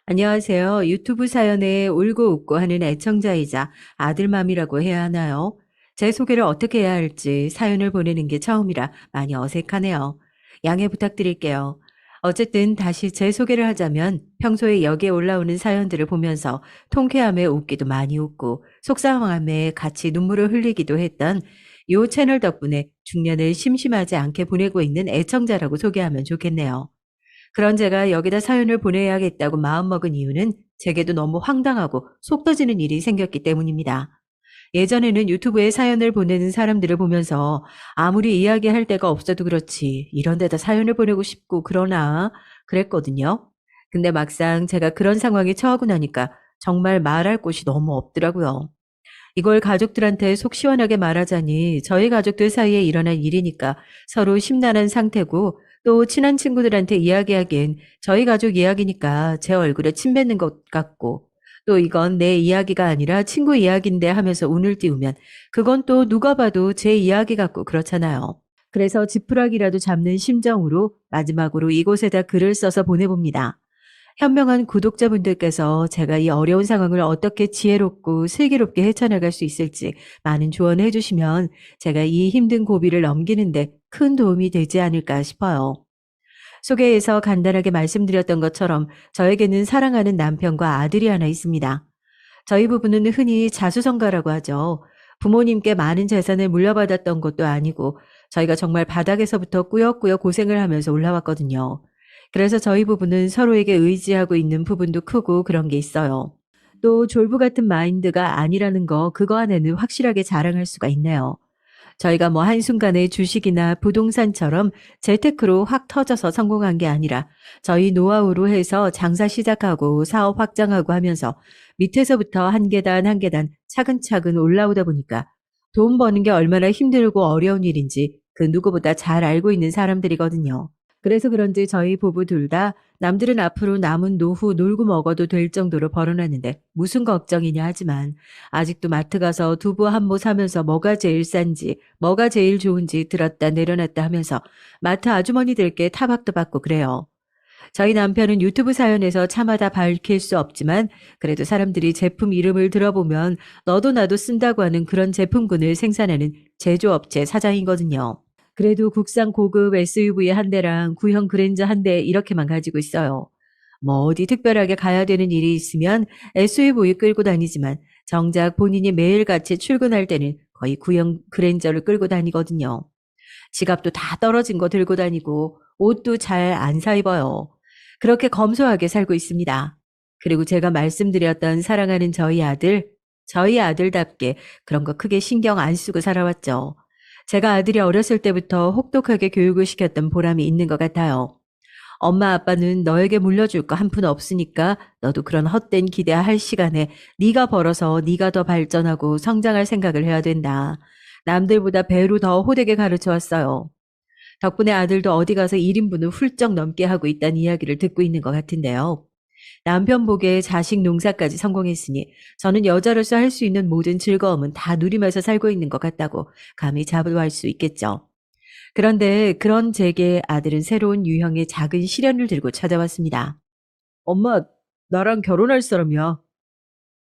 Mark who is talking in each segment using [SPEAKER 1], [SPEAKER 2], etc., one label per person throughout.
[SPEAKER 1] 안녕하세요. 유튜브 사연에 울고 웃고 하는 애청자이자 아들맘이라고 해야 하나요? 제 소개를 어떻게 해야 할지 사연을 보내는 게 처음이라 많이 어색하네요. 양해 부탁드릴게요. 어쨌든 다시 제 소개를 하자면 평소에 여기에 올라오는 사연들을 보면서 통쾌함에 웃기도 많이 웃고 속상함에 같이 눈물을 흘리기도 했던 이 채널 덕분에 중년을 심심하지 않게 보내고 있는 애청자라고 소개하면 좋겠네요. 그런 제가 여기다 사연을 보내야겠다고 마음먹은 이유는 제게도 너무 황당하고 속 터지는 일이 생겼기 때문입니다. 예전에는 유튜브에 사연을 보내는 사람들을 보면서 아무리 이야기할 데가 없어도 그렇지 이런 데다 사연을 보내고 싶고 그러나 그랬거든요. 근데 막상 제가 그런 상황에 처하고 나니까 정말 말할 곳이 너무 없더라고요. 이걸 가족들한테 속 시원하게 말하자니 저희 가족들 사이에 일어난 일이니까 서로 심란한 상태고 또 친한 친구들한테 이야기하기엔 저희 가족 이야기니까 제 얼굴에 침 뱉는 것 같고 또 이건 내 이야기가 아니라 친구 이야기인데 하면서 운을 띄우면 그건 또 누가 봐도 제 이야기 같고 그렇잖아요. 그래서 지푸라기라도 잡는 심정으로 마지막으로 이곳에다 글을 써서 보내봅니다. 현명한 구독자분들께서 제가 이 어려운 상황을 어떻게 지혜롭고 슬기롭게 헤쳐나갈 수 있을지 많은 조언을 해주시면 제가 이 힘든 고비를 넘기는데 큰 도움이 되지 않을까 싶어요. 소개에서 간단하게 말씀드렸던 것처럼 저에게는 사랑하는 남편과 아들이 하나 있습니다. 저희 부부는 흔히 자수성가라고 하죠. 부모님께 많은 재산을 물려받았던 것도 아니고 저희가 정말 바닥에서부터 꾸역꾸역 고생을 하면서 올라왔거든요. 그래서 저희 부부는 서로에게 의지하고 있는 부분도 크고 그런 게 있어요. 또 졸부 같은 마인드가 아니라는 거 그거 안에는 확실하게 자랑할 수가 있네요. 저희가 뭐 한순간에 주식이나 부동산처럼 재테크로 확 터져서 성공한 게 아니라 저희 노하우로 해서 장사 시작하고 사업 확장하고 하면서 밑에서부터 한 계단 한 계단 차근차근 올라오다 보니까 돈 버는 게 얼마나 힘들고 어려운 일인지 그 누구보다 잘 알고 있는 사람들이거든요. 그래서 그런지 저희 부부 둘 다 남들은 앞으로 남은 노후 놀고 먹어도 될 정도로 벌어놨는데 무슨 걱정이냐 하지만 아직도 마트 가서 두부 한 모 사면서 뭐가 제일 싼지 뭐가 제일 좋은지 들었다 내려놨다 하면서 마트 아주머니들께 타박도 받고 그래요. 저희 남편은 유튜브 사연에서 차마 다 밝힐 수 없지만 그래도 사람들이 제품 이름을 들어보면 너도 나도 쓴다고 하는 그런 제품군을 생산하는 제조업체 사장이거든요. 그래도 국산 고급 SUV 한 대랑 구형 그랜저 한 대 이렇게만 가지고 있어요. 뭐 어디 특별하게 가야 되는 일이 있으면 SUV 끌고 다니지만 정작 본인이 매일같이 출근할 때는 거의 구형 그랜저를 끌고 다니거든요. 지갑도 다 떨어진 거 들고 다니고 옷도 잘 안 사 입어요. 그렇게 검소하게 살고 있습니다. 그리고 제가 말씀드렸던 사랑하는 저희 아들답게 그런 거 크게 신경 안 쓰고 살아왔죠. 제가 아들이 어렸을 때부터 혹독하게 교육을 시켰던 보람이 있는 것 같아요. 엄마 아빠는 너에게 물려줄 거 한 푼 없으니까 너도 그런 헛된 기대할 시간에 네가 벌어서 네가 더 발전하고 성장할 생각을 해야 된다. 남들보다 배로 더 호되게 가르쳐 왔어요. 덕분에 아들도 어디 가서 1인분을 훌쩍 넘게 하고 있다는 이야기를 듣고 있는 것 같은데요. 남편 복에 자식 농사까지 성공했으니 저는 여자로서 할 수 있는 모든 즐거움은 다 누리면서 살고 있는 것 같다고 감히 자부할 수 있겠죠. 그런데 그런 제게 아들은 새로운 유형의 작은 시련을 들고 찾아왔습니다. 엄마, 나랑 결혼할 사람이야.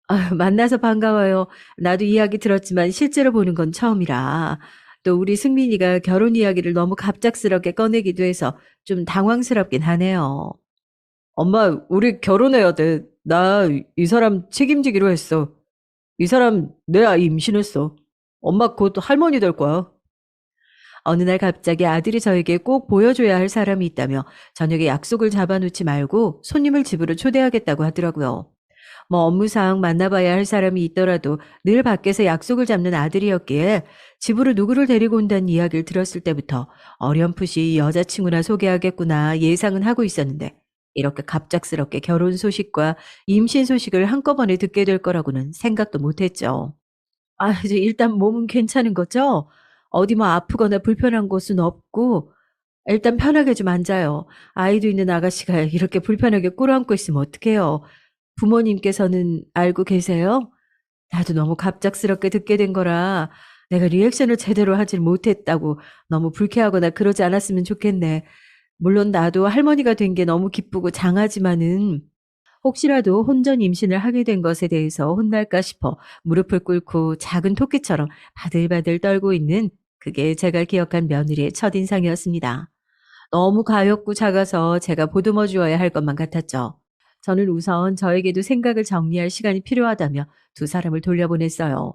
[SPEAKER 1] 아, 만나서 반가워요. 나도 이야기 들었지만 실제로 보는 건 처음이라. 또 우리 승민이가 결혼 이야기를 너무 갑작스럽게 꺼내기도 해서 좀 당황스럽긴 하네요. 엄마, 우리 결혼해야 돼. 나 이 사람 책임지기로 했어. 이 사람 내 아이 임신했어. 엄마 곧 할머니 될 거야. 어느 날 갑자기 아들이 저에게 꼭 보여줘야 할 사람이 있다며 저녁에 약속을 잡아놓지 말고 손님을 집으로 초대하겠다고 하더라고요. 뭐 업무상 만나봐야 할 사람이 있더라도 늘 밖에서 약속을 잡는 아들이었기에 집으로 누구를 데리고 온다는 이야기를 들었을 때부터 어렴풋이 여자친구나 소개하겠구나 예상은 하고 있었는데 이렇게 갑작스럽게 결혼 소식과 임신 소식을 한꺼번에 듣게 될 거라고는 생각도 못했죠. 아, 이제 일단 몸은 괜찮은 거죠? 어디 뭐 아프거나 불편한 곳은 없고 일단 편하게 좀 앉아요. 아이도 있는 아가씨가 이렇게 불편하게 꿇어앉고 있으면 어떡해요. 부모님께서는 알고 계세요? 나도 너무 갑작스럽게 듣게 된 거라 내가 리액션을 제대로 하질 못했다고 너무 불쾌하거나 그러지 않았으면 좋겠네. 물론 나도 할머니가 된 게 너무 기쁘고 장하지만은 혹시라도 혼전 임신을 하게 된 것에 대해서 혼날까 싶어 무릎을 꿇고 작은 토끼처럼 바들바들 떨고 있는, 그게 제가 기억한 며느리의 첫인상이었습니다. 너무 가엾고 작아서 제가 보듬어 주어야 할 것만 같았죠. 저는 우선 저에게도 생각을 정리할 시간이 필요하다며 두 사람을 돌려보냈어요.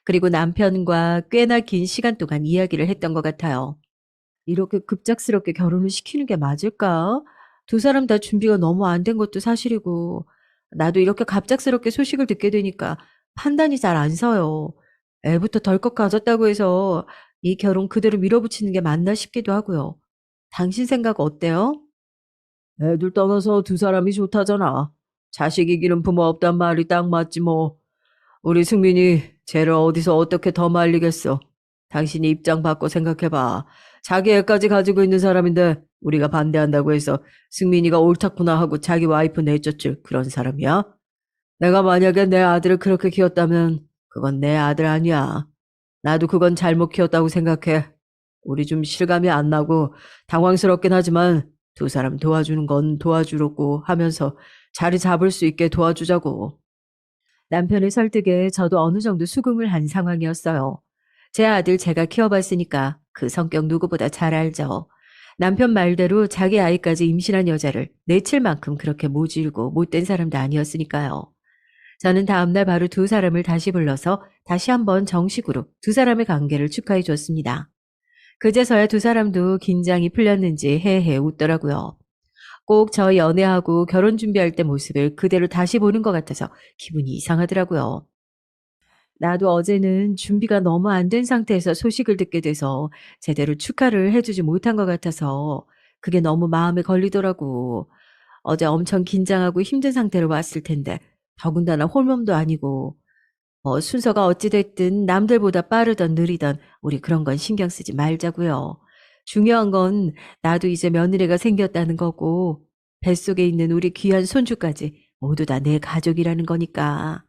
[SPEAKER 1] 그리고 남편과 꽤나 긴 시간 동안 이야기를 했던 것 같아요. 이렇게 급작스럽게 결혼을 시키는 게 맞을까? 두 사람 다 준비가 너무 안 된 것도 사실이고, 나도 이렇게 갑작스럽게 소식을 듣게 되니까 판단이 잘 안 서요. 애부터 덜컥 가졌다고 해서 이 결혼 그대로 밀어붙이는 게 맞나 싶기도 하고요. 당신 생각 어때요? 애들 떠나서 두 사람이 좋다잖아. 자식 이기는 부모 없단 말이 딱 맞지 뭐. 우리 승민이 쟤를 어디서 어떻게 더 말리겠어. 당신이 입장 바꿔 생각해봐. 자기 애까지 가지고 있는 사람인데 우리가 반대한다고 해서 승민이가 옳았구나 하고 자기 와이프 내쫓을 그런 사람이야? 내가 만약에 내 아들을 그렇게 키웠다면 그건 내 아들 아니야. 나도 그건 잘못 키웠다고 생각해. 우리 좀 실감이 안 나고 당황스럽긴 하지만 두 사람 도와주는 건 도와주려고 하면서 자리 잡을 수 있게 도와주자고. 남편의 설득에 저도 어느 정도 수긍을 한 상황이었어요. 제 아들 제가 키워봤으니까 그 성격 누구보다 잘 알죠. 남편 말대로 자기 아이까지 임신한 여자를 내칠 만큼 그렇게 모질고 못된 사람도 아니었으니까요. 저는 다음날 바로 두 사람을 다시 불러서 다시 한번 정식으로 두 사람의 관계를 축하해 줬습니다. 그제서야 두 사람도 긴장이 풀렸는지 헤헤 웃더라고요. 꼭 저 연애하고 결혼 준비할 때 모습을 그대로 다시 보는 것 같아서 기분이 이상하더라고요. 나도 어제는 준비가 너무 안 된 상태에서 소식을 듣게 돼서 제대로 축하를 해주지 못한 것 같아서 그게 너무 마음에 걸리더라고. 어제 엄청 긴장하고 힘든 상태로 왔을 텐데 더군다나 홀몸도 아니고, 순서가 어찌됐든 남들보다 빠르던 느리던 우리 그런 건 신경 쓰지 말자고요. 중요한 건 나도 이제 며느리가 생겼다는 거고 뱃속에 있는 우리 귀한 손주까지 모두 다 내 가족이라는 거니까.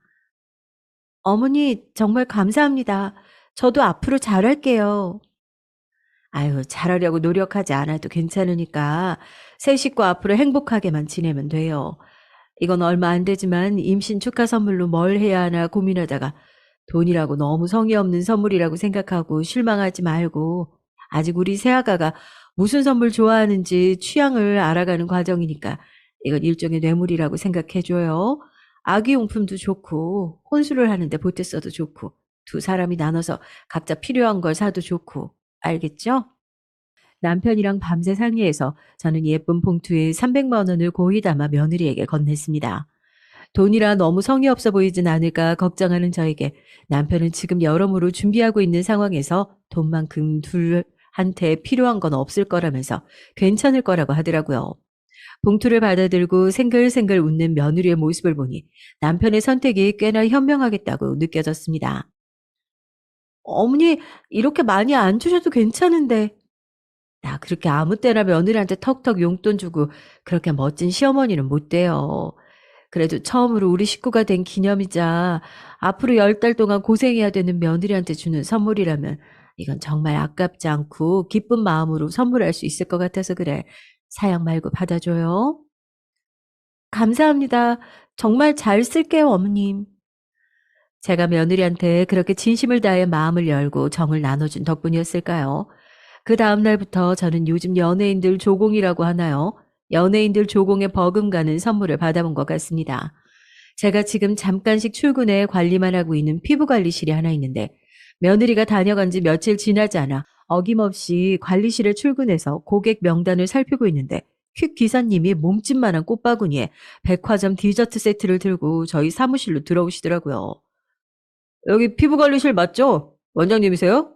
[SPEAKER 1] 어머니 정말 감사합니다. 저도 앞으로 잘할게요. 아유, 잘하려고 노력하지 않아도 괜찮으니까 새 식구 앞으로 행복하게만 지내면 돼요. 이건 얼마 안 되지만 임신 축하 선물로 뭘 해야 하나 고민하다가 돈이라고 너무 성의 없는 선물이라고 생각하고 실망하지 말고, 아직 우리 새아가가 무슨 선물 좋아하는지 취향을 알아가는 과정이니까 이건 일종의 뇌물이라고 생각해줘요. 아기용품도 좋고 혼수를 하는데 보태 써도 좋고 두 사람이 나눠서 각자 필요한 걸 사도 좋고, 알겠죠? 남편이랑 밤새 상의해서 저는 예쁜 봉투에 300만 원을 고이 담아 며느리에게 건넸습니다. 돈이라 너무 성의 없어 보이진 않을까 걱정하는 저에게 남편은 지금 여러모로 준비하고 있는 상황에서 돈만큼 둘한테 필요한 건 없을 거라면서 괜찮을 거라고 하더라고요. 봉투를 받아들고 생글생글 웃는 며느리의 모습을 보니 남편의 선택이 꽤나 현명하겠다고 느껴졌습니다. 어머니, 이렇게 많이 안 주셔도 괜찮은데. 나 그렇게 아무 때나 며느리한테 턱턱 용돈 주고 그렇게 멋진 시어머니는 못 돼요. 그래도 처음으로 우리 식구가 된 기념이자 앞으로 10달 동안 고생해야 되는 며느리한테 주는 선물이라면 이건 정말 아깝지 않고 기쁜 마음으로 선물할 수 있을 것 같아서 그래. 사양 말고 받아줘요. 감사합니다. 정말 잘 쓸게요, 어머님. 제가 며느리한테 그렇게 진심을 다해 마음을 열고 정을 나눠준 덕분이었을까요? 그 다음 날부터 저는 요즘 연예인들 조공이라고 하나요? 연예인들 조공에 버금가는 선물을 받아본 것 같습니다. 제가 지금 잠깐씩 출근해 관리만 하고 있는 피부관리실이 하나 있는데 며느리가 다녀간 지 며칠 지나지 않아 어김없이 관리실에 출근해서 고객 명단을 살피고 있는데 퀵 기사님이 몸집만한 꽃바구니에 백화점 디저트 세트를 들고 저희 사무실로 들어오시더라고요. 여기 피부관리실 맞죠? 원장님이세요?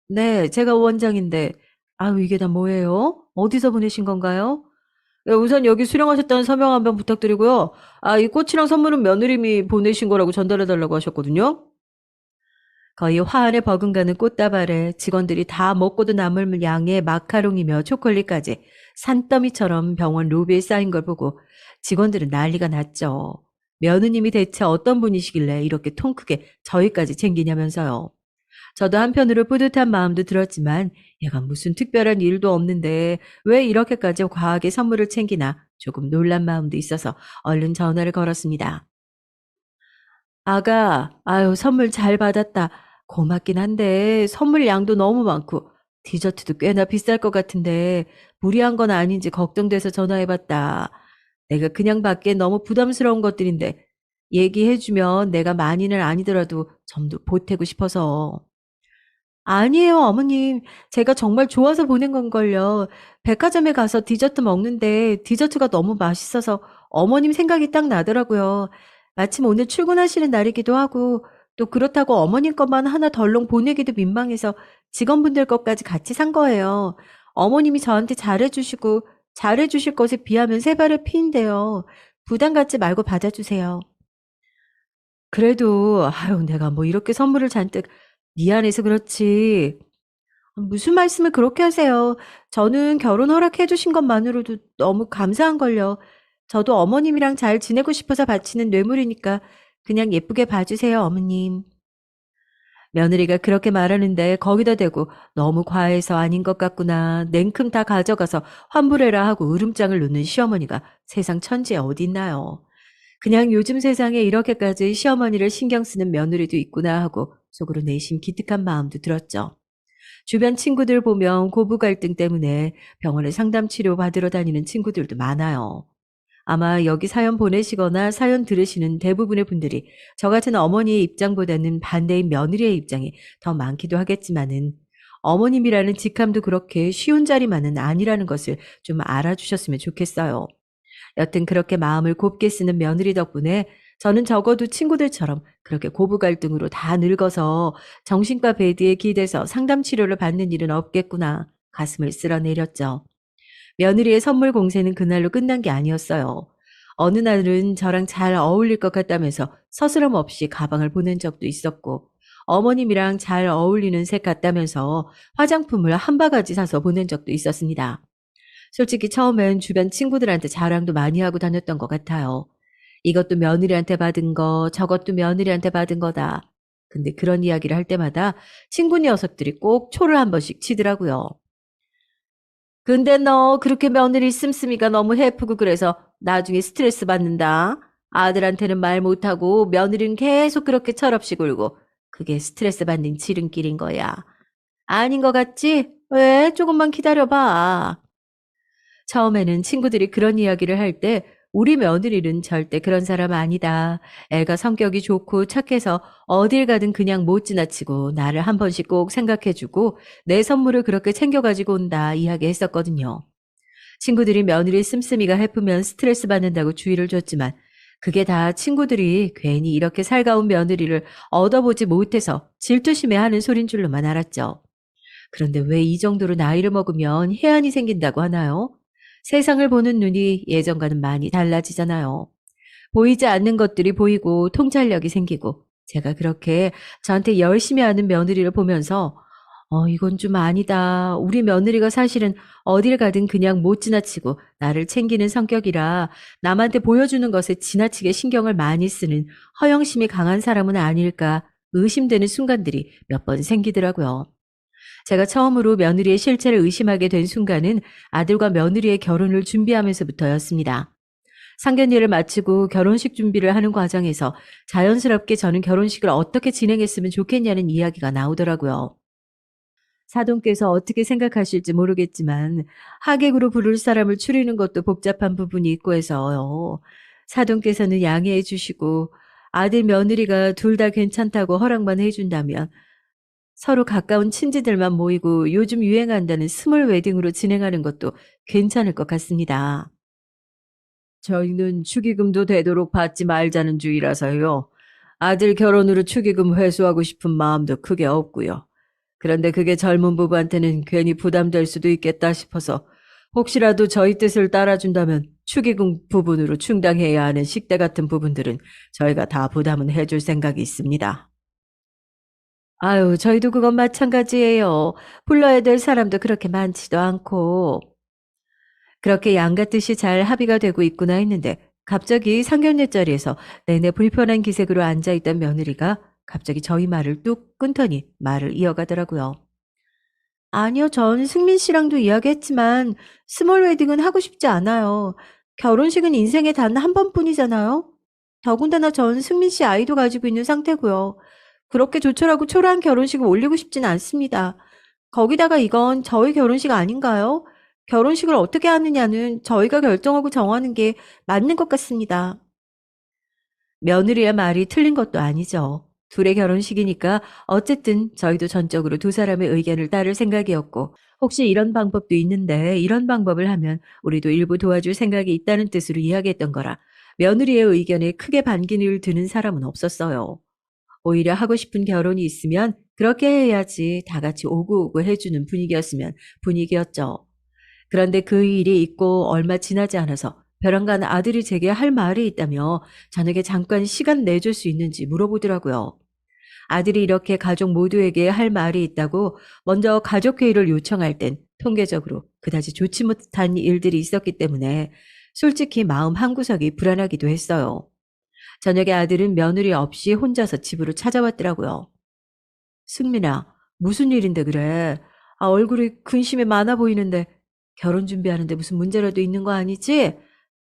[SPEAKER 1] 네, 제가 원장인데, 아유, 이게 다 뭐예요? 어디서 보내신 건가요? 네, 우선 여기 수령하셨다는 서명 한 번 부탁드리고요. 아, 이 꽃이랑 선물은 며느님이 보내신 거라고 전달해달라고 하셨거든요. 거의 화환에 버금가는 꽃다발에 직원들이 다 먹고도 남을 양의 마카롱이며 초콜릿까지 산더미처럼 병원 로비에 쌓인 걸 보고 직원들은 난리가 났죠. 며느님이 대체 어떤 분이시길래 이렇게 통 크게 저희까지 챙기냐면서요. 저도 한편으로 뿌듯한 마음도 들었지만 얘가 무슨 특별한 일도 없는데 왜 이렇게까지 과하게 선물을 챙기나 조금 놀란 마음도 있어서 얼른 전화를 걸었습니다. 아가, 아유, 선물 잘 받았다. 고맙긴 한데 선물 양도 너무 많고 디저트도 꽤나 비쌀 것 같은데 무리한 건 아닌지 걱정돼서 전화해봤다. 내가 그냥 받기엔 너무 부담스러운 것들인데 얘기해주면 내가 많이는 아니더라도 좀 더 보태고 싶어서. 아니에요, 어머님. 제가 정말 좋아서 보낸 건걸요. 백화점에 가서 디저트 먹는데 디저트가 너무 맛있어서 어머님 생각이 딱 나더라고요. 마침 오늘 출근하시는 날이기도 하고 또 그렇다고 어머님 것만 하나 덜렁 보내기도 민망해서 직원분들 것까지 같이 산 거예요. 어머님이 저한테 잘해주시고 잘해주실 것에 비하면 세 발의 피인데요. 부담 갖지 말고 받아주세요. 그래도 아유 내가 뭐 이렇게 선물을 잔뜩 미안해서 그렇지. 무슨 말씀을 그렇게 하세요. 저는 결혼 허락해 주신 것만으로도 너무 감사한걸요. 저도 어머님이랑 잘 지내고 싶어서 바치는 뇌물이니까 그냥 예쁘게 봐주세요, 어머님. 며느리가 그렇게 말하는데 거기다 대고 너무 과해서 아닌 것 같구나. 냉큼 다 가져가서 환불해라 하고 으름장을 놓는 시어머니가 세상 천지에 어딨나요. 그냥 요즘 세상에 이렇게까지 시어머니를 신경 쓰는 며느리도 있구나 하고 속으로 내심 기특한 마음도 들었죠. 주변 친구들 보면 고부 갈등 때문에 병원에 상담 치료 받으러 다니는 친구들도 많아요. 아마 여기 사연 보내시거나 사연 들으시는 대부분의 분들이 저 같은 어머니의 입장보다는 반대인 며느리의 입장이 더 많기도 하겠지만은 어머님이라는 직함도 그렇게 쉬운 자리만은 아니라는 것을 좀 알아주셨으면 좋겠어요. 여튼 그렇게 마음을 곱게 쓰는 며느리 덕분에 저는 적어도 친구들처럼 그렇게 고부 갈등으로 다 늙어서 정신과 배드에 기대서 상담 치료를 받는 일은 없겠구나 가슴을 쓸어내렸죠. 며느리의 선물 공세는 그날로 끝난 게 아니었어요. 어느 날은 저랑 잘 어울릴 것 같다면서 서스럼 없이 가방을 보낸 적도 있었고 어머님이랑 잘 어울리는 색 같다면서 화장품을 한 바가지 사서 보낸 적도 있었습니다. 솔직히 처음엔 주변 친구들한테 자랑도 많이 하고 다녔던 것 같아요. 이것도 며느리한테 받은 거, 저것도 며느리한테 받은 거다. 근데 그런 이야기를 할 때마다 친구 녀석들이 꼭 초를 한 번씩 치더라고요. 근데 너 그렇게 며느리 씀씀이가 너무 해프고 그래서 나중에 스트레스 받는다. 아들한테는 말 못하고 며느리는 계속 그렇게 철없이 굴고 그게 스트레스 받는 지름길인 거야. 아닌 것 같지? 왜? 조금만 기다려봐. 처음에는 친구들이 그런 이야기를 할 때 우리 며느리는 절대 그런 사람 아니다. 애가 성격이 좋고 착해서 어딜 가든 그냥 못 지나치고 나를 한 번씩 꼭 생각해주고 내 선물을 그렇게 챙겨가지고 온다 이야기했었거든요. 친구들이 며느리 씀씀이가 해프면 스트레스 받는다고 주의를 줬지만 그게 다 친구들이 괜히 이렇게 살가운 며느리를 얻어보지 못해서 질투심에 하는 소린 줄로만 알았죠. 그런데 왜 이 정도로 나이를 먹으면 해안이 생긴다고 하나요? 세상을 보는 눈이 예전과는 많이 달라지잖아요. 보이지 않는 것들이 보이고 통찰력이 생기고 제가 그렇게 저한테 열심히 하는 며느리를 보면서 이건 좀 아니다. 우리 며느리가 사실은 어딜 가든 그냥 못 지나치고 나를 챙기는 성격이라 남한테 보여주는 것에 지나치게 신경을 많이 쓰는 허영심이 강한 사람은 아닐까 의심되는 순간들이 몇 번 생기더라고요. 제가 처음으로 며느리의 실체를 의심하게 된 순간은 아들과 며느리의 결혼을 준비하면서부터였습니다. 상견례를 마치고 결혼식 준비를 하는 과정에서 자연스럽게 저는 결혼식을 어떻게 진행했으면 좋겠냐는 이야기가 나오더라고요. 사돈께서 어떻게 생각하실지 모르겠지만 하객으로 부를 사람을 추리는 것도 복잡한 부분이 있고 해서요. 사돈께서는 양해해 주시고 아들 며느리가 둘 다 괜찮다고 허락만 해준다면 서로 가까운 친지들만 모이고 요즘 유행한다는 스몰 웨딩으로 진행하는 것도 괜찮을 것 같습니다. 저희는 축의금도 되도록 받지 말자는 주의라서요. 아들 결혼으로 축의금 회수하고 싶은 마음도 크게 없고요. 그런데 그게 젊은 부부한테는 괜히 부담될 수도 있겠다 싶어서 혹시라도 저희 뜻을 따라준다면 축의금 부분으로 충당해야 하는 식대 같은 부분들은 저희가 다 부담은 해줄 생각이 있습니다. 아유, 저희도 그건 마찬가지예요. 불러야 될 사람도 그렇게 많지도 않고. 그렇게 양같듯이 잘 합의가 되고 있구나 했는데 갑자기 상견례 자리에서 내내 불편한 기색으로 앉아있던 며느리가 갑자기 저희 말을 뚝 끊더니 말을 이어가더라고요. 아니요, 전 승민 씨랑도 이야기했지만 스몰 웨딩은 하고 싶지 않아요. 결혼식은 인생에 단 한 번뿐이잖아요. 더군다나 전 승민 씨 아이도 가지고 있는 상태고요. 그렇게 조촐하고 초라한 결혼식을 올리고 싶진 않습니다. 거기다가 이건 저희 결혼식 아닌가요? 결혼식을 어떻게 하느냐는 저희가 결정하고 정하는 게 맞는 것 같습니다. 며느리의 말이 틀린 것도 아니죠. 둘의 결혼식이니까 어쨌든 저희도 전적으로 두 사람의 의견을 따를 생각이었고, 혹시 이런 방법도 있는데 이런 방법을 하면 우리도 일부 도와줄 생각이 있다는 뜻으로 이야기했던 거라 며느리의 의견에 크게 반기를 드는 사람은 없었어요. 오히려 하고 싶은 결혼이 있으면 그렇게 해야지 다 같이 오구오구 해주는 분위기였죠. 그런데 그 일이 있고 얼마 지나지 않아서 벼랑간 아들이 제게 할 말이 있다며 저에게 잠깐 시간 내줄 수 있는지 물어보더라고요. 아들이 이렇게 가족 모두에게 할 말이 있다고 먼저 가족회의를 요청할 땐 통계적으로 그다지 좋지 못한 일들이 있었기 때문에 솔직히 마음 한구석이 불안하기도 했어요. 저녁에 아들은 며느리 없이 혼자서 집으로 찾아왔더라고요. 승민아, 무슨 일인데 그래? 아, 얼굴이 근심이 많아 보이는데 결혼 준비하는데 무슨 문제라도 있는 거 아니지?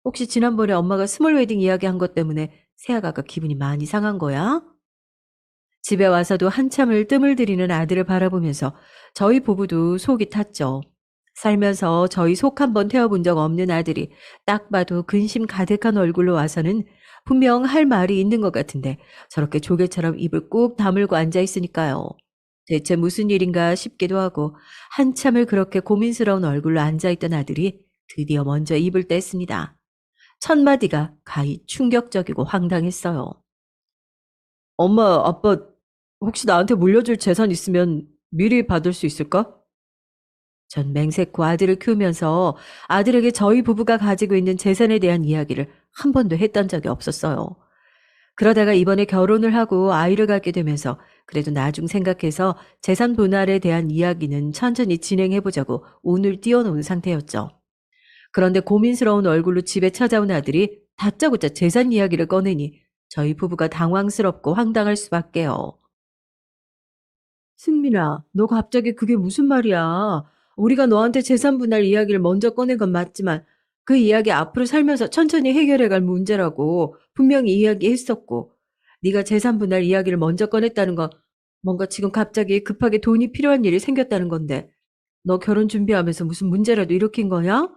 [SPEAKER 1] 혹시 지난번에 엄마가 스몰 웨딩 이야기한 것 때문에 새아가가 기분이 많이 상한 거야? 집에 와서도 한참을 뜸을 들이는 아들을 바라보면서 저희 부부도 속이 탔죠. 살면서 저희 속 한번 태워본 적 없는 아들이 딱 봐도 근심 가득한 얼굴로 와서는 분명 할 말이 있는 것 같은데 저렇게 조개처럼 입을 꾹 다물고 앉아 있으니까요. 대체 무슨 일인가 싶기도 하고 한참을 그렇게 고민스러운 얼굴로 앉아있던 아들이 드디어 먼저 입을 뗐습니다. 첫 마디가 가히 충격적이고 황당했어요. 엄마, 아빠, 혹시 나한테 물려줄 재산 있으면 미리 받을 수 있을까? 전 맹세코 아들을 키우면서 아들에게 저희 부부가 가지고 있는 재산에 대한 이야기를 한 번도 했던 적이 없었어요. 그러다가 이번에 결혼을 하고 아이를 갖게 되면서 그래도 나중 생각해서 재산 분할에 대한 이야기는 천천히 진행해 보자고 운을 띄워놓은 상태였죠. 그런데 고민스러운 얼굴로 집에 찾아온 아들이 다짜고짜 재산 이야기를 꺼내니 저희 부부가 당황스럽고 황당할 수밖에요. 승민아, 너 갑자기 그게 무슨 말이야? 우리가 너한테 재산 분할 이야기를 먼저 꺼낸 건 맞지만 그 이야기 앞으로 살면서 천천히 해결해 갈 문제라고 분명히 이야기했었고 네가 재산 분할 이야기를 먼저 꺼냈다는 건 뭔가 지금 갑자기 급하게 돈이 필요한 일이 생겼다는 건데 너 결혼 준비하면서 무슨 문제라도 일으킨 거냐?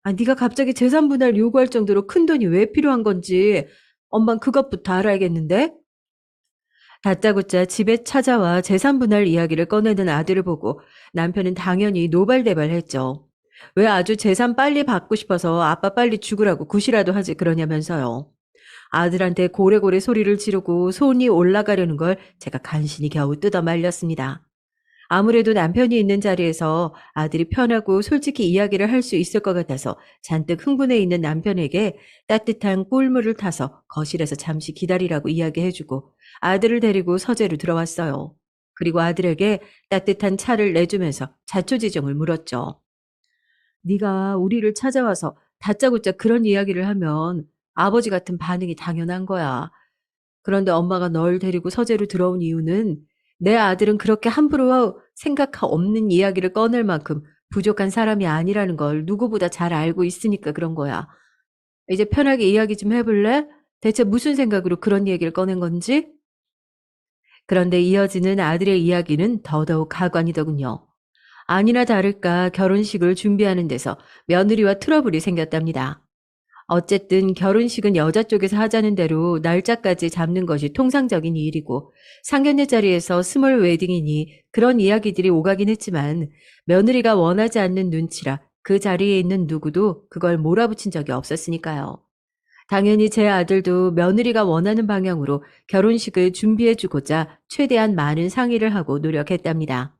[SPEAKER 1] 아, 네가 갑자기 재산 분할 요구할 정도로 큰 돈이 왜 필요한 건지 엄만 그것부터 알아야겠는데? 다짜고짜 집에 찾아와 재산 분할 이야기를 꺼내는 아들을 보고 남편은 당연히 노발대발했죠. 왜 아주 재산 빨리 받고 싶어서 아빠 빨리 죽으라고 굿이라도 하지 그러냐면서요. 아들한테 고래고래 소리를 지르고 손이 올라가려는 걸 제가 간신히 겨우 뜯어 말렸습니다. 아무래도 남편이 있는 자리에서 아들이 편하고 솔직히 이야기를 할 수 있을 것 같아서 잔뜩 흥분해 있는 남편에게 따뜻한 꿀물을 타서 거실에서 잠시 기다리라고 이야기해주고 아들을 데리고 서재로 들어왔어요. 그리고 아들에게 따뜻한 차를 내주면서 자초지종을 물었죠. 네가 우리를 찾아와서 다짜고짜 그런 이야기를 하면 아버지 같은 반응이 당연한 거야. 그런데 엄마가 널 데리고 서재로 들어온 이유는 내 아들은 그렇게 함부로 생각 없는 이야기를 꺼낼 만큼 부족한 사람이 아니라는 걸 누구보다 잘 알고 있으니까 그런 거야. 이제 편하게 이야기 좀 해볼래? 대체 무슨 생각으로 그런 얘기를 꺼낸 건지? 그런데 이어지는 아들의 이야기는 더더욱 가관이더군요. 아니나 다를까 결혼식을 준비하는 데서 며느리와 트러블이 생겼답니다. 어쨌든 결혼식은 여자 쪽에서 하자는 대로 날짜까지 잡는 것이 통상적인 일이고 상견례 자리에서 스몰 웨딩이니 그런 이야기들이 오가긴 했지만 며느리가 원하지 않는 눈치라 그 자리에 있는 누구도 그걸 몰아붙인 적이 없었으니까요. 당연히 제 아들도 며느리가 원하는 방향으로 결혼식을 준비해주고자 최대한 많은 상의를 하고 노력했답니다.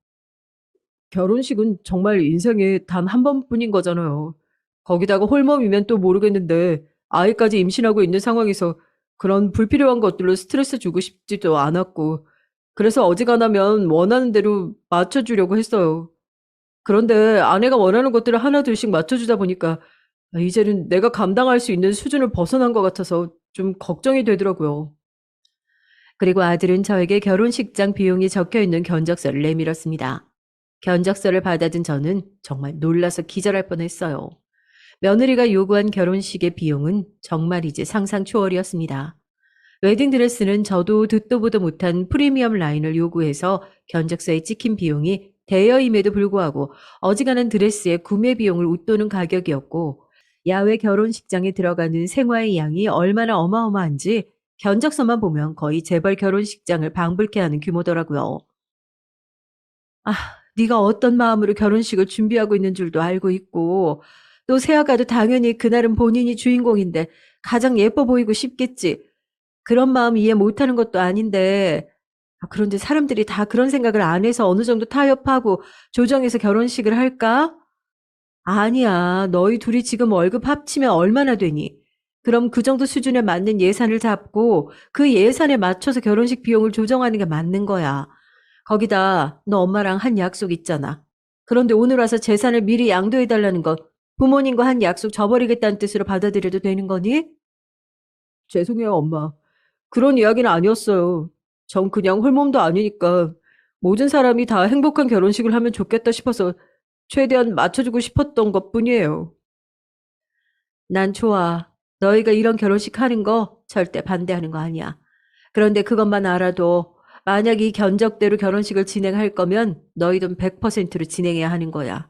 [SPEAKER 1] 결혼식은 정말 인생에 단 한 번뿐인 거잖아요. 거기다가 홀몸이면 또 모르겠는데 아이까지 임신하고 있는 상황에서 그런 불필요한 것들로 스트레스 주고 싶지도 않았고 그래서 어지간하면 원하는 대로 맞춰주려고 했어요. 그런데 아내가 원하는 것들을 하나둘씩 맞춰주다 보니까 이제는 내가 감당할 수 있는 수준을 벗어난 것 같아서 좀 걱정이 되더라고요. 그리고 아들은 저에게 결혼식장 비용이 적혀 있는 견적서를 내밀었습니다. 견적서를 받아든 저는 정말 놀라서 기절할 뻔했어요. 며느리가 요구한 결혼식의 비용은 정말이지 상상 초월이었습니다. 웨딩드레스는 저도 듣도 보도 못한 프리미엄 라인을 요구해서 견적서에 찍힌 비용이 대여임에도 불구하고 어지간한 드레스의 구매 비용을 웃도는 가격이었고, 야외 결혼식장에 들어가는 생화의 양이 얼마나 어마어마한지 견적서만 보면 거의 재벌 결혼식장을 방불케 하는 규모더라고요. 아, 네가 어떤 마음으로 결혼식을 준비하고 있는 줄도 알고 있고, 또 새아가도 당연히 그날은 본인이 주인공인데 가장 예뻐 보이고 싶겠지. 그런 마음 이해 못하는 것도 아닌데, 그런데 사람들이 다 그런 생각을 안 해서 어느 정도 타협하고 조정해서 결혼식을 할까? 아니야. 너희 둘이 지금 월급 합치면 얼마나 되니? 그럼 그 정도 수준에 맞는 예산을 잡고 그 예산에 맞춰서 결혼식 비용을 조정하는 게 맞는 거야. 거기다 너 엄마랑 한 약속 있잖아. 그런데 오늘 와서 재산을 미리 양도해달라는 건 부모님과 한 약속 저버리겠다는 뜻으로 받아들여도 되는 거니? 죄송해요, 엄마. 그런 이야기는 아니었어요. 전 그냥 홀몸도 아니니까 모든 사람이 다 행복한 결혼식을 하면 좋겠다 싶어서 최대한 맞춰주고 싶었던 것뿐이에요. 난 좋아. 너희가 이런 결혼식 하는 거 절대 반대하는 거 아니야. 그런데 그것만 알아도 만약 이 견적대로 결혼식을 진행할 거면 너희도 100%로 진행해야 하는 거야.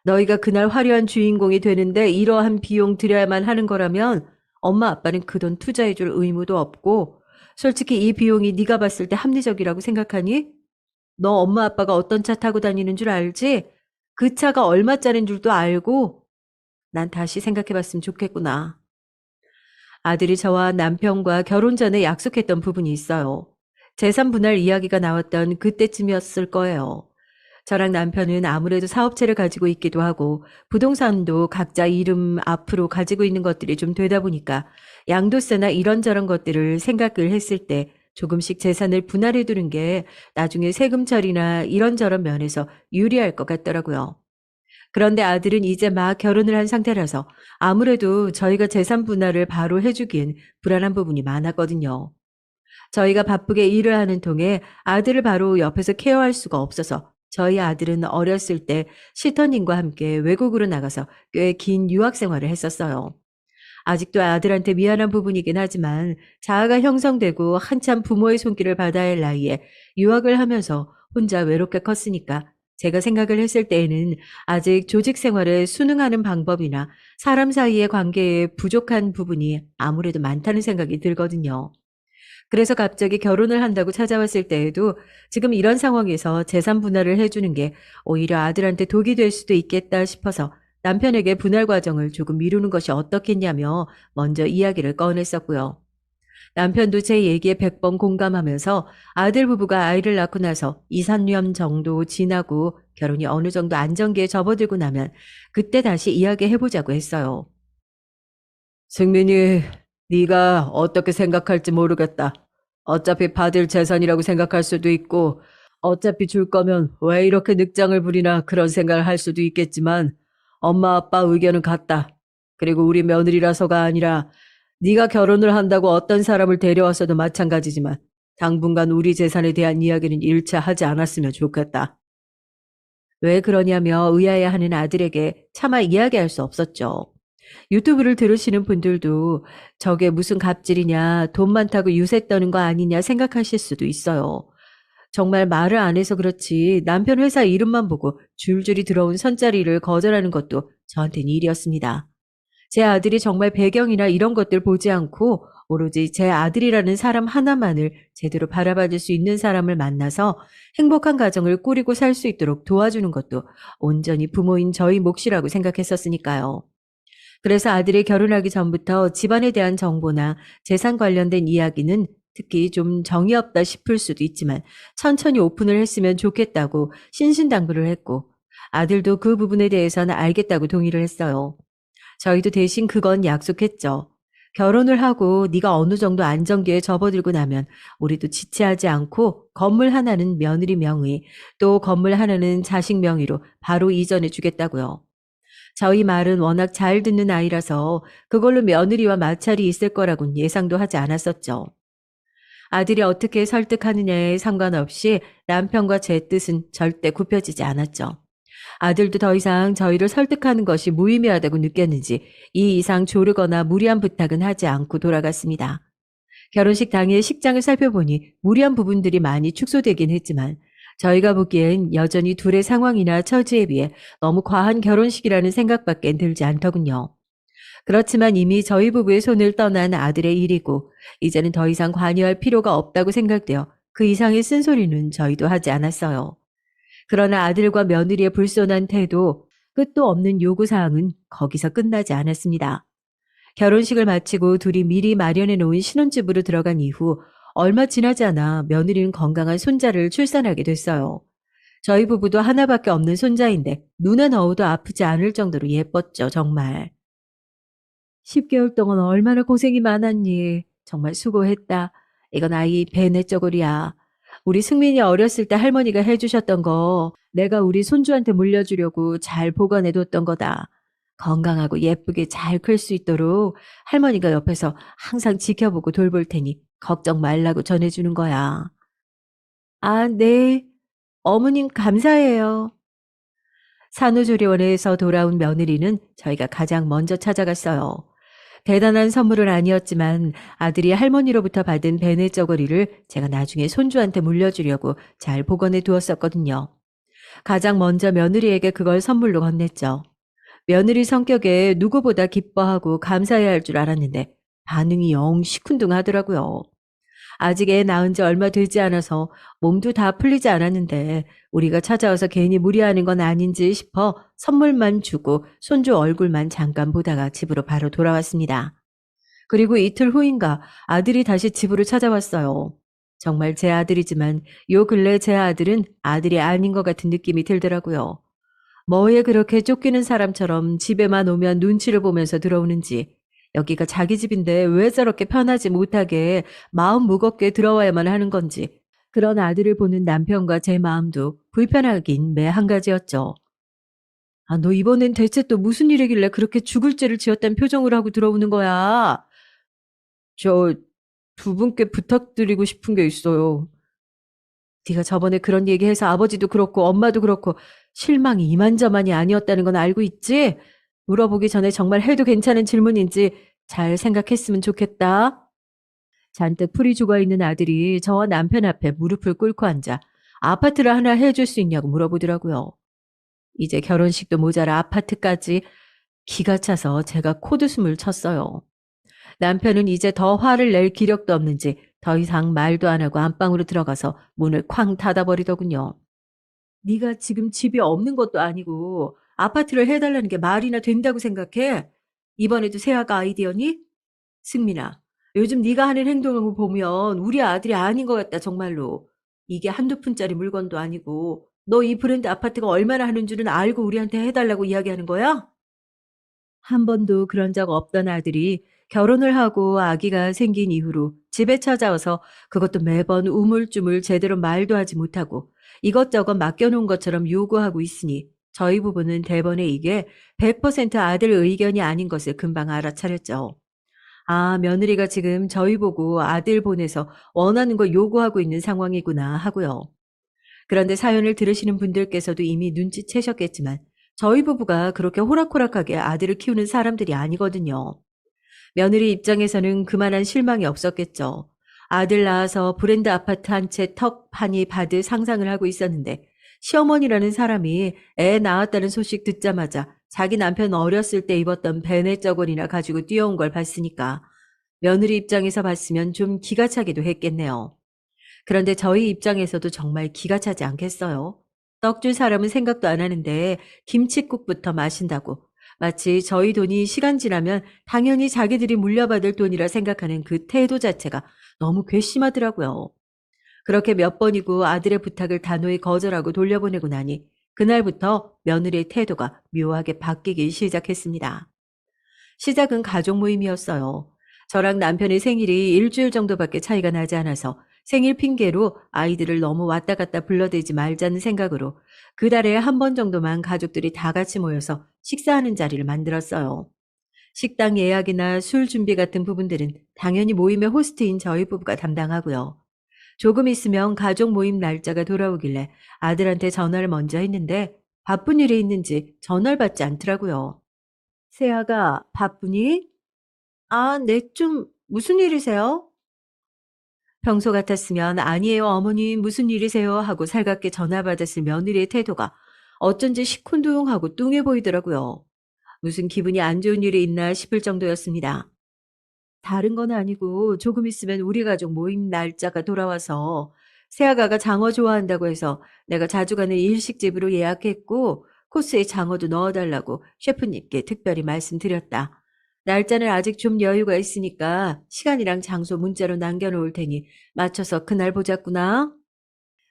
[SPEAKER 1] 너희가 그날 화려한 주인공이 되는데 이러한 비용 들여야만 하는 거라면 엄마 아빠는 그 돈 투자해줄 의무도 없고, 솔직히 이 비용이 네가 봤을 때 합리적이라고 생각하니? 너 엄마 아빠가 어떤 차 타고 다니는 줄 알지? 그 차가 얼마짜린 줄도 알고 난 다시 생각해봤으면 좋겠구나. 아들이 저와 남편과 결혼 전에 약속했던 부분이 있어요. 재산 분할 이야기가 나왔던 그때쯤이었을 거예요. 저랑 남편은 아무래도 사업체를 가지고 있기도 하고 부동산도 각자 이름 앞으로 가지고 있는 것들이 좀 되다 보니까 양도세나 이런저런 것들을 생각을 했을 때 조금씩 재산을 분할해 두는 게 나중에 세금 처리나 이런저런 면에서 유리할 것 같더라고요. 그런데 아들은 이제 막 결혼을 한 상태라서 아무래도 저희가 재산 분할을 바로 해주기엔 불안한 부분이 많았거든요. 저희가 바쁘게 일을 하는 통에 아들을 바로 옆에서 케어할 수가 없어서 저희 아들은 어렸을 때 시터님과 함께 외국으로 나가서 꽤 긴 유학 생활을 했었어요. 아직도 아들한테 미안한 부분이긴 하지만 자아가 형성되고 한참 부모의 손길을 받아야 할 나이에 유학을 하면서 혼자 외롭게 컸으니까 제가 생각을 했을 때에는 아직 조직 생활에 순응하는 방법이나 사람 사이의 관계에 부족한 부분이 아무래도 많다는 생각이 들거든요. 그래서 갑자기 결혼을 한다고 찾아왔을 때에도 지금 이런 상황에서 재산 분할을 해주는 게 오히려 아들한테 독이 될 수도 있겠다 싶어서 남편에게 분할 과정을 조금 미루는 것이 어떻겠냐며 먼저 이야기를 꺼냈었고요. 남편도 제 얘기에 100번 공감하면서 아들 부부가 아이를 낳고 나서 2, 3년 정도 지나고 결혼이 어느 정도 안정기에 접어들고 나면 그때 다시 이야기해보자고 했어요. 승민이, 네가 어떻게 생각할지 모르겠다. 어차피 받을 재산이라고 생각할 수도 있고, 어차피 줄 거면 왜 이렇게 늑장을 부리나 그런 생각을 할 수도 있겠지만, 엄마 아빠 의견은 같다. 그리고 우리 며느리라서가 아니라 네가 결혼을 한다고 어떤 사람을 데려와서도 마찬가지지만 당분간 우리 재산에 대한 이야기는 일차 하지 않았으면 좋겠다. 왜 그러냐며 의아해하는 아들에게 차마 이야기할 수 없었죠. 유튜브를 들으시는 분들도 저게 무슨 갑질이냐, 돈 많다고 유세 떠는 거 아니냐 생각하실 수도 있어요. 정말 말을 안 해서 그렇지 남편 회사 이름만 보고 줄줄이 들어온 선자리를 거절하는 것도 저한테는 일이었습니다. 제 아들이 정말 배경이나 이런 것들 보지 않고 오로지 제 아들이라는 사람 하나만을 제대로 바라봐줄 수 있는 사람을 만나서 행복한 가정을 꾸리고 살 수 있도록 도와주는 것도 온전히 부모인 저희 몫이라고 생각했었으니까요. 그래서 아들이 결혼하기 전부터 집안에 대한 정보나 재산 관련된 이야기는 특히 좀 정이 없다 싶을 수도 있지만 천천히 오픈을 했으면 좋겠다고 신신당부를 했고, 아들도 그 부분에 대해서는 알겠다고 동의를 했어요. 저희도 대신 그건 약속했죠. 결혼을 하고 네가 어느 정도 안정기에 접어들고 나면 우리도 지체하지 않고 건물 하나는 며느리 명의, 또 건물 하나는 자식 명의로 바로 이전해 주겠다고요. 저희 말은 워낙 잘 듣는 아이라서 그걸로 며느리와 마찰이 있을 거라곤 예상도 하지 않았었죠. 아들이 어떻게 설득하느냐에 상관없이 남편과 제 뜻은 절대 굽혀지지 않았죠. 아들도 더 이상 저희를 설득하는 것이 무의미하다고 느꼈는지 이 이상 조르거나 무리한 부탁은 하지 않고 돌아갔습니다. 결혼식 당일 식장을 살펴보니 무리한 부분들이 많이 축소되긴 했지만 저희가 보기엔 여전히 둘의 상황이나 처지에 비해 너무 과한 결혼식이라는 생각밖엔 들지 않더군요. 그렇지만 이미 저희 부부의 손을 떠난 아들의 일이고 이제는 더 이상 관여할 필요가 없다고 생각되어 그 이상의 쓴소리는 저희도 하지 않았어요. 그러나 아들과 며느리의 불손한 태도, 끝도 없는 요구사항은 거기서 끝나지 않았습니다. 결혼식을 마치고 둘이 미리 마련해 놓은 신혼집으로 들어간 이후 얼마 지나지 않아 며느리는 건강한 손자를 출산하게 됐어요. 저희 부부도 하나밖에 없는 손자인데 눈에 넣어도 아프지 않을 정도로 예뻤죠, 정말. 10개월 동안 얼마나 고생이 많았니. 정말 수고했다. 이건 아이 배내 쪼글이야. 우리 승민이 어렸을 때 할머니가 해주셨던 거 내가 우리 손주한테 물려주려고 잘 보관해뒀던 거다. 건강하고 예쁘게 잘 클 수 있도록 할머니가 옆에서 항상 지켜보고 돌볼 테니 걱정 말라고 전해주는 거야. 아, 네. 어머님 감사해요. 산후조리원에서 돌아온 며느리는 저희가 가장 먼저 찾아갔어요. 대단한 선물은 아니었지만 아들이 할머니로부터 받은 베네 저고리를 제가 나중에 손주한테 물려주려고 잘 보관해 두었었거든요. 가장 먼저 며느리에게 그걸 선물로 건넸죠. 며느리 성격에 누구보다 기뻐하고 감사해야 할 줄 알았는데 반응이 영 시큰둥하더라고요. 아직 애 낳은 지 얼마 되지 않아서 몸도 다 풀리지 않았는데 우리가 찾아와서 괜히 무리하는 건 아닌지 싶어 선물만 주고 손주 얼굴만 잠깐 보다가 집으로 바로 돌아왔습니다. 그리고 이틀 후인가 아들이 다시 집으로 찾아왔어요. 정말 제 아들이지만 요 근래 제 아들은 아들이 아닌 것 같은 느낌이 들더라고요. 뭐에 그렇게 쫓기는 사람처럼 집에만 오면 눈치를 보면서 들어오는지, 여기가 자기 집인데 왜 저렇게 편하지 못하게 마음 무겁게 들어와야만 하는 건지, 그런 아들을 보는 남편과 제 마음도 불편하긴 매 한 가지였죠. 아, 너 이번엔 대체 또 무슨 일이길래 그렇게 죽을 죄를 지었다는 표정을 하고 들어오는 거야? 저 두 분께 부탁드리고 싶은 게 있어요. 네가 저번에 그런 얘기해서 아버지도 그렇고 엄마도 그렇고 실망이 이만저만이 아니었다는 건 알고 있지? 물어보기 전에 정말 해도 괜찮은 질문인지 잘 생각했으면 좋겠다. 잔뜩 풀이 죽어있는 아들이 저와 남편 앞에 무릎을 꿇고 앉아 아파트를 하나 해줄 수 있냐고 물어보더라고요. 이제 결혼식도 모자라 아파트까지. 기가 차서 제가 코드숨을 쳤어요. 남편은 이제 더 화를 낼 기력도 없는지 더 이상 말도 안 하고 안방으로 들어가서 문을 쾅 닫아버리더군요. 네가 지금 집이 없는 것도 아니고 아파트를 해달라는 게 말이나 된다고 생각해? 이번에도 새아가 아이디어니? 승민아, 요즘 네가 하는 행동을 보면 우리 아들이 아닌 것 같다 정말로. 이게 한두 푼짜리 물건도 아니고 너 이 브랜드 아파트가 얼마나 하는 줄은 알고 우리한테 해달라고 이야기하는 거야? 한 번도 그런 적 없던 아들이 결혼을 하고 아기가 생긴 이후로 집에 찾아와서 그것도 매번 우물쭈물 제대로 말도 하지 못하고 이것저것 맡겨놓은 것처럼 요구하고 있으니 저희 부부는 대번에 이게 100% 아들 의견이 아닌 것을 금방 알아차렸죠. 아, 며느리가 지금 저희 보고 아들 보내서 원하는 거 요구하고 있는 상황이구나 하고요. 그런데 사연을 들으시는 분들께서도 이미 눈치채셨겠지만 저희 부부가 그렇게 호락호락하게 아들을 키우는 사람들이 아니거든요. 며느리 입장에서는 그만한 실망이 없었겠죠. 아들 낳아서 브랜드 아파트 한 채 턱 파니 받을 상상을 하고 있었는데 시어머니라는 사람이 애 낳았다는 소식 듣자마자 자기 남편 어렸을 때 입었던 베네 저고리나 가지고 뛰어온 걸 봤으니까 며느리 입장에서 봤으면 좀 기가 차기도 했겠네요. 그런데 저희 입장에서도 정말 기가 차지 않겠어요? 떡 줄 사람은 생각도 안 하는데 김칫국부터 마신다고. 마치 저희 돈이 시간 지나면 당연히 자기들이 물려받을 돈이라 생각하는 그 태도 자체가 너무 괘씸하더라고요. 그렇게 몇 번이고 아들의 부탁을 단호히 거절하고 돌려보내고 나니 그날부터 며느리의 태도가 묘하게 바뀌기 시작했습니다. 시작은 가족 모임이었어요. 저랑 남편의 생일이 일주일 정도밖에 차이가 나지 않아서 생일 핑계로 아이들을 너무 왔다 갔다 불러대지 말자는 생각으로 그 달에 한 번 정도만 가족들이 다 같이 모여서 식사하는 자리를 만들었어요. 식당 예약이나 술 준비 같은 부분들은 당연히 모임의 호스트인 저희 부부가 담당하고요. 조금 있으면 가족 모임 날짜가 돌아오길래 아들한테 전화를 먼저 했는데 바쁜 일이 있는지 전화를 받지 않더라고요. 세아가 바쁘니? 아, 네, 좀 무슨 일이세요? 평소 같았으면 아니에요, 어머님, 무슨 일이세요? 하고 살갑게 전화 받았을 며느리의 태도가 어쩐지 시큰둥하고 뚱해 보이더라고요. 무슨 기분이 안 좋은 일이 있나 싶을 정도였습니다. 다른 건 아니고 조금 있으면 우리 가족 모임 날짜가 돌아와서 새아가가 장어 좋아한다고 해서 내가 자주 가는 일식집으로 예약했고 코스에 장어도 넣어달라고 셰프님께 특별히 말씀드렸다. 날짜는 아직 좀 여유가 있으니까 시간이랑 장소 문자로 남겨놓을 테니 맞춰서 그날 보자꾸나.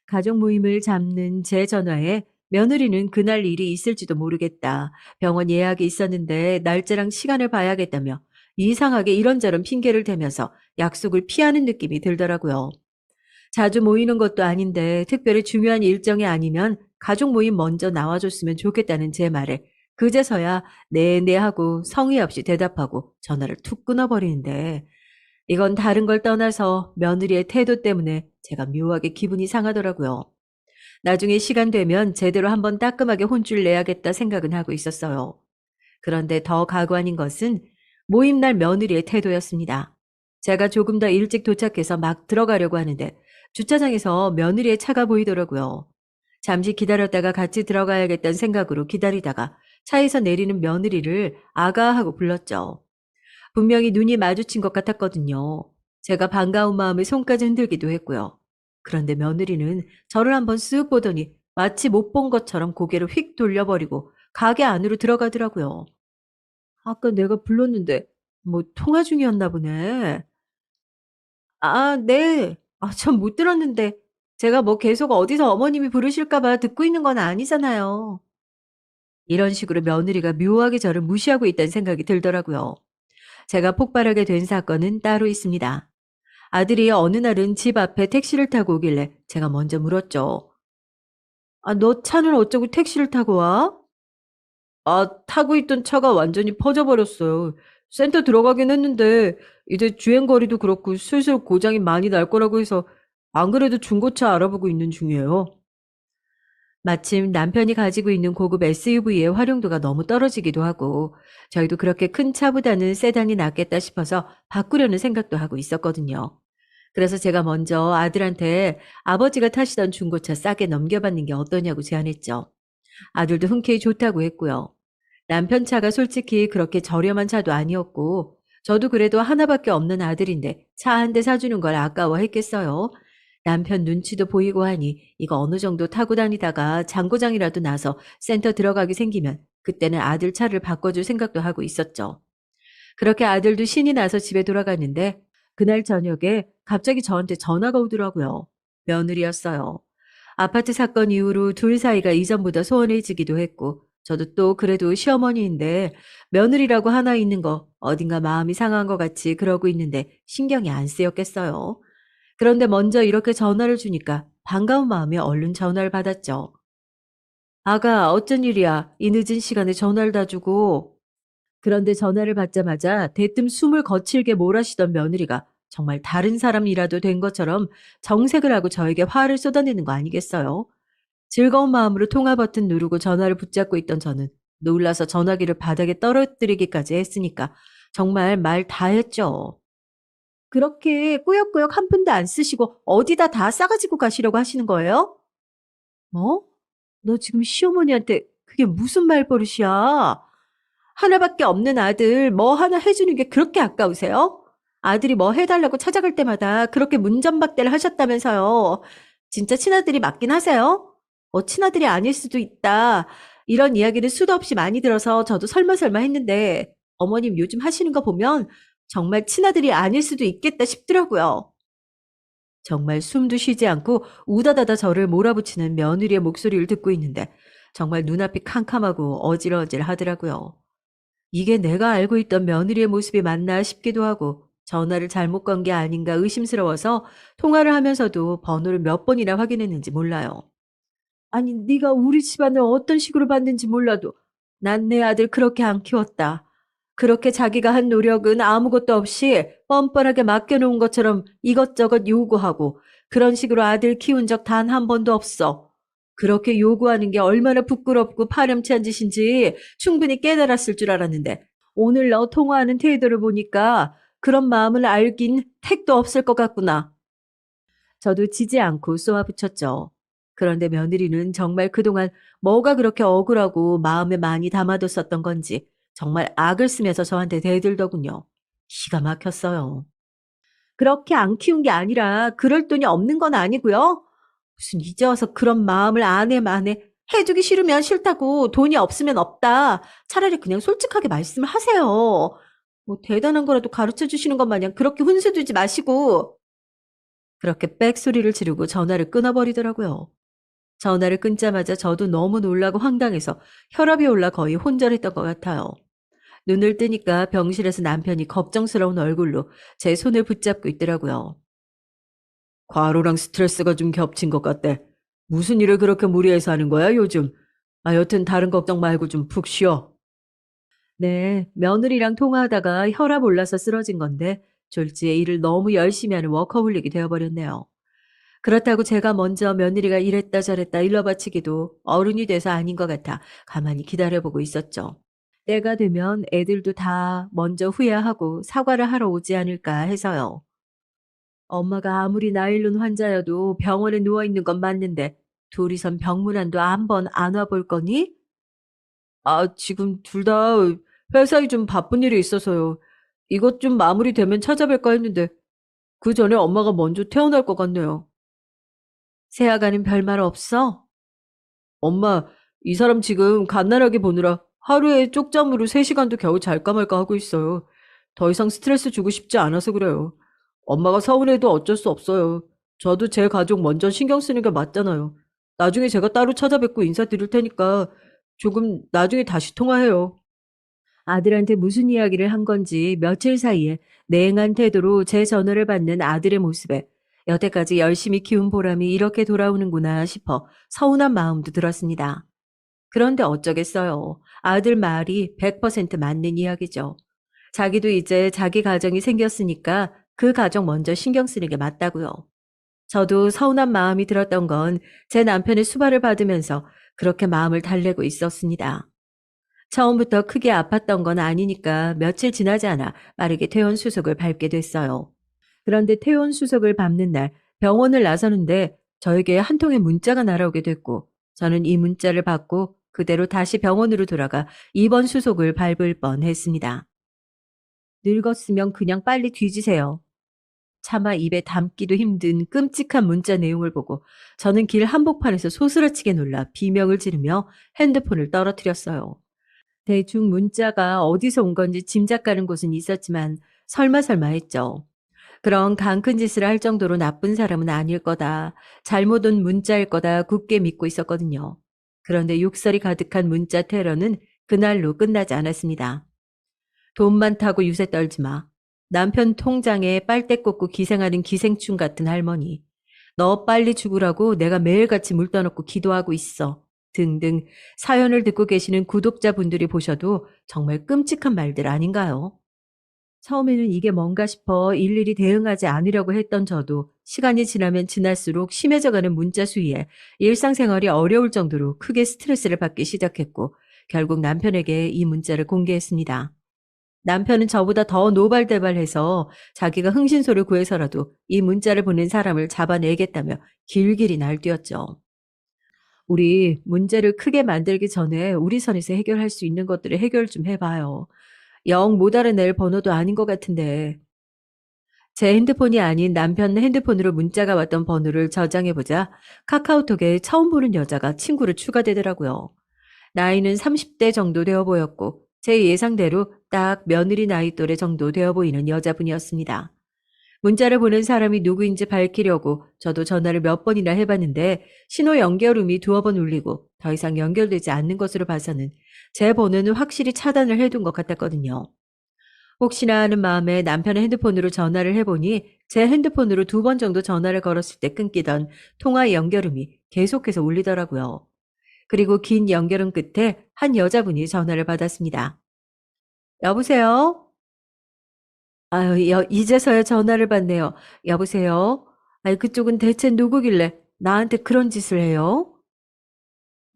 [SPEAKER 1] 가족 모임을 잡는 제 전화에 며느리는 그날 일이 있을지도 모르겠다. 병원 예약이 있었는데 날짜랑 시간을 봐야겠다며 이상하게 이런저런 핑계를 대면서 약속을 피하는 느낌이 들더라고요. 자주 모이는 것도 아닌데 특별히 중요한 일정이 아니면 가족 모임 먼저 나와줬으면 좋겠다는 제 말에 그제서야 네네 하고 성의 없이 대답하고 전화를 툭 끊어버리는데 이건 다른 걸 떠나서 며느리의 태도 때문에 제가 묘하게 기분이 상하더라고요. 나중에 시간 되면 제대로 한번 따끔하게 혼쭐 내야겠다 생각은 하고 있었어요. 그런데 더 가관인 것은 모임날 며느리의 태도였습니다. 제가 조금 더 일찍 도착해서 막 들어가려고 하는데 주차장에서 며느리의 차가 보이더라고요. 잠시 기다렸다가 같이 들어가야겠다는 생각으로 기다리다가 차에서 내리는 며느리를 아가 하고 불렀죠. 분명히 눈이 마주친 것 같았거든요. 제가 반가운 마음에 손까지 흔들기도 했고요. 그런데 며느리는 저를 한번 쓱 보더니 마치 못 본 것처럼 고개를 휙 돌려버리고 가게 안으로 들어가더라고요. 아까 내가 불렀는데 뭐 통화 중이었나 보네. 아, 네. 아, 전 못 들었는데 제가 뭐 계속 어디서 어머님이 부르실까 봐 듣고 있는 건 아니잖아요. 이런 식으로 며느리가 묘하게 저를 무시하고 있다는 생각이 들더라고요. 제가 폭발하게 된 사건은 따로 있습니다. 아들이 어느 날은 집 앞에 택시를 타고 오길래 제가 먼저 물었죠. 아, 너 차는 어쩌고 택시를 타고 와? 아, 타고 있던 차가 완전히 퍼져버렸어요. 센터 들어가긴 했는데 이제 주행거리도 그렇고 슬슬 고장이 많이 날 거라고 해서 안 그래도 중고차 알아보고 있는 중이에요. 마침 남편이 가지고 있는 고급 SUV의 활용도가 너무 떨어지기도 하고 저희도 그렇게 큰 차보다는 세단이 낫겠다 싶어서 바꾸려는 생각도 하고 있었거든요. 그래서 제가 먼저 아들한테 아버지가 타시던 중고차 싸게 넘겨받는 게 어떠냐고 제안했죠. 아들도 흔쾌히 좋다고 했고요. 남편 차가 솔직히 그렇게 저렴한 차도 아니었고 저도 그래도 하나밖에 없는 아들인데 차 한 대 사주는 걸 아까워했겠어요. 남편 눈치도 보이고 하니 이거 어느 정도 타고 다니다가 장고장이라도 나서 센터 들어가게 생기면 그때는 아들 차를 바꿔줄 생각도 하고 있었죠. 그렇게 아들도 신이 나서 집에 돌아갔는데 그날 저녁에 갑자기 저한테 전화가 오더라고요. 며느리였어요. 아파트 사건 이후로 둘 사이가 이전보다 소원해지기도 했고 저도 또 그래도 시어머니인데 며느리라고 하나 있는 거 어딘가 마음이 상한 것 같이 그러고 있는데 신경이 안 쓰였겠어요. 그런데 먼저 이렇게 전화를 주니까 반가운 마음에 얼른 전화를 받았죠. 아가, 어쩐 일이야? 이 늦은 시간에 전화를 다 주고. 그런데 전화를 받자마자 대뜸 숨을 거칠게 몰아쉬던 며느리가 정말 다른 사람이라도 된 것처럼 정색을 하고 저에게 화를 쏟아내는 거 아니겠어요? 즐거운 마음으로 통화 버튼 누르고 전화를 붙잡고 있던 저는 놀라서 전화기를 바닥에 떨어뜨리기까지 했으니까 정말 말 다 했죠. 그렇게 꾸역꾸역 한 푼도 안 쓰시고 어디다 다 싸가지고 가시려고 하시는 거예요? 뭐? 너 지금 시어머니한테 그게 무슨 말버릇이야? 하나밖에 없는 아들 뭐 하나 해주는 게 그렇게 아까우세요? 아들이 뭐 해달라고 찾아갈 때마다 그렇게 문전박대를 하셨다면서요. 진짜 친아들이 맞긴 하세요? 친아들이 아닐 수도 있다. 이런 이야기를 수도 없이 많이 들어서 저도 설마설마 했는데 어머님 요즘 하시는 거 보면 정말 친아들이 아닐 수도 있겠다 싶더라고요. 정말 숨도 쉬지 않고 우다다다 저를 몰아붙이는 며느리의 목소리를 듣고 있는데 정말 눈앞이 캄캄하고 어질어질 하더라고요. 이게 내가 알고 있던 며느리의 모습이 맞나 싶기도 하고 전화를 잘못 건 게 아닌가 의심스러워서 통화를 하면서도 번호를 몇 번이나 확인했는지 몰라요. 아니, 네가 우리 집안을 어떤 식으로 봤는지 몰라도 난 내 아들 그렇게 안 키웠다. 그렇게 자기가 한 노력은 아무것도 없이 뻔뻔하게 맡겨놓은 것처럼 이것저것 요구하고 그런 식으로 아들 키운 적 단 한 번도 없어. 그렇게 요구하는 게 얼마나 부끄럽고 파렴치한 짓인지 충분히 깨달았을 줄 알았는데 오늘 너 통화하는 태도를 보니까 그런 마음을 알긴 택도 없을 것 같구나. 저도 지지 않고 쏘아붙였죠. 그런데 며느리는 정말 그동안 뭐가 그렇게 억울하고 마음에 많이 담아뒀었던 건지 정말 악을 쓰면서 저한테 대들더군요. 기가 막혔어요. 그렇게 안 키운 게 아니라 그럴 돈이 없는 건 아니고요. 무슨 이제 와서 그런 마음을 아내 만에 해주기 싫으면 싫다고 돈이 없으면 없다. 차라리 그냥 솔직하게 말씀을 하세요. 뭐 대단한 거라도 가르쳐 주시는 것 마냥 그렇게 훈수 두지 마시고 그렇게 빽소리를 지르고 전화를 끊어버리더라고요. 전화를 끊자마자 저도 너무 놀라고 황당해서 혈압이 올라 거의 혼절했던 것 같아요. 눈을 뜨니까 병실에서 남편이 걱정스러운 얼굴로 제 손을 붙잡고 있더라고요. 과로랑 스트레스가 좀 겹친 것 같대. 무슨 일을 그렇게 무리해서 하는 거야, 요즘? 여튼 다른 걱정 말고 좀 푹 쉬어. 네, 며느리랑 통화하다가 혈압 올라서 쓰러진 건데 졸지에 일을 너무 열심히 하는 워커홀릭이 되어버렸네요. 그렇다고 제가 먼저 며느리가 이랬다 저랬다 일러바치기도 어른이 돼서 아닌 것 같아 가만히 기다려보고 있었죠. 때가 되면 애들도 다 먼저 후회하고 사과를 하러 오지 않을까 해서요. 엄마가 아무리 나일론 환자여도 병원에 누워있는 건 맞는데 둘이선 병문안도 한 번 안 와볼 거니? 지금 둘 다 회사에 좀 바쁜 일이 있어서요. 이것 좀 마무리되면 찾아뵐까 했는데 그 전에 엄마가 먼저 태어날 것 같네요. 새아가는 별말 없어? 엄마, 이 사람 지금 갓난아기 보느라 하루에 쪽잠으로 3시간도 겨우 잘까 말까 하고 있어요. 더 이상 스트레스 주고 싶지 않아서 그래요. 엄마가 서운해도 어쩔 수 없어요. 저도 제 가족 먼저 신경 쓰는 게 맞잖아요. 나중에 제가 따로 찾아뵙고 인사드릴 테니까 조금 나중에 다시 통화해요. 아들한테 무슨 이야기를 한 건지 며칠 사이에 냉한 태도로 제 전화를 받는 아들의 모습에 여태까지 열심히 키운 보람이 이렇게 돌아오는구나 싶어 서운한 마음도 들었습니다. 그런데 어쩌겠어요. 아들 말이 100% 맞는 이야기죠. 자기도 이제 자기 가정이 생겼으니까 그 가정 먼저 신경 쓰는 게 맞다고요. 저도 서운한 마음이 들었던 건 제 남편의 수발을 받으면서 그렇게 마음을 달래고 있었습니다. 처음부터 크게 아팠던 건 아니니까 며칠 지나지 않아 빠르게 퇴원 수속을 밟게 됐어요. 그런데 퇴원 수속을 밟는 날 병원을 나서는데 저에게 한 통의 문자가 날아오게 됐고 저는 이 문자를 받고 그대로 다시 병원으로 돌아가 입원 수속을 밟을 뻔했습니다. 늙었으면 그냥 빨리 뒤지세요. 차마 입에 담기도 힘든 끔찍한 문자 내용을 보고 저는 길 한복판에서 소스라치게 놀라 비명을 지르며 핸드폰을 떨어뜨렸어요. 대충 문자가 어디서 온 건지 짐작가는 곳은 있었지만 설마 했죠. 그런 강 큰 짓을 할 정도로 나쁜 사람은 아닐 거다. 잘못 온 문자일 거다 굳게 믿고 있었거든요. 그런데 욕설이 가득한 문자 테러는 그날로 끝나지 않았습니다. 돈 많다고 유세 떨지 마. 남편 통장에 빨대 꽂고 기생하는 기생충 같은 할머니. 너 빨리 죽으라고 내가 매일같이 물 떠놓고 기도하고 있어. 등등 사연을 듣고 계시는 구독자분들이 보셔도 정말 끔찍한 말들 아닌가요? 처음에는 이게 뭔가 싶어 일일이 대응하지 않으려고 했던 저도 시간이 지나면 지날수록 심해져가는 문자 수위에 일상생활이 어려울 정도로 크게 스트레스를 받기 시작했고 결국 남편에게 이 문자를 공개했습니다. 남편은 저보다 더 노발대발해서 자기가 흥신소를 구해서라도 이 문자를 보낸 사람을 잡아내겠다며 길길이 날뛰었죠. 우리 문제를 크게 만들기 전에 우리 선에서 해결할 수 있는 것들을 해결 좀 해봐요. 영 못 알아낼 번호도 아닌 것 같은데. 제 핸드폰이 아닌 남편 핸드폰으로 문자가 왔던 번호를 저장해보자 카카오톡에 처음 보는 여자가 친구로 추가되더라고요. 나이는 30대 정도 되어 보였고 제 예상대로 딱 며느리 나이 또래 정도 되어 보이는 여자분이었습니다. 문자를 보낸 사람이 누구인지 밝히려고 저도 전화를 몇 번이나 해봤는데 신호 연결음이 두어 번 울리고 더 이상 연결되지 않는 것으로 봐서는 제 번호는 확실히 차단을 해둔 것 같았거든요. 혹시나 하는 마음에 남편의 핸드폰으로 전화를 해보니 제 핸드폰으로 2번 정도 전화를 걸었을 때 끊기던 통화 연결음이 계속해서 울리더라고요. 그리고 긴 연결음 끝에 한 여자분이 전화를 받았습니다. 여보세요? 이제서야 전화를 받네요. 여보세요? 아이, 그쪽은 대체 누구길래 나한테 그런 짓을 해요?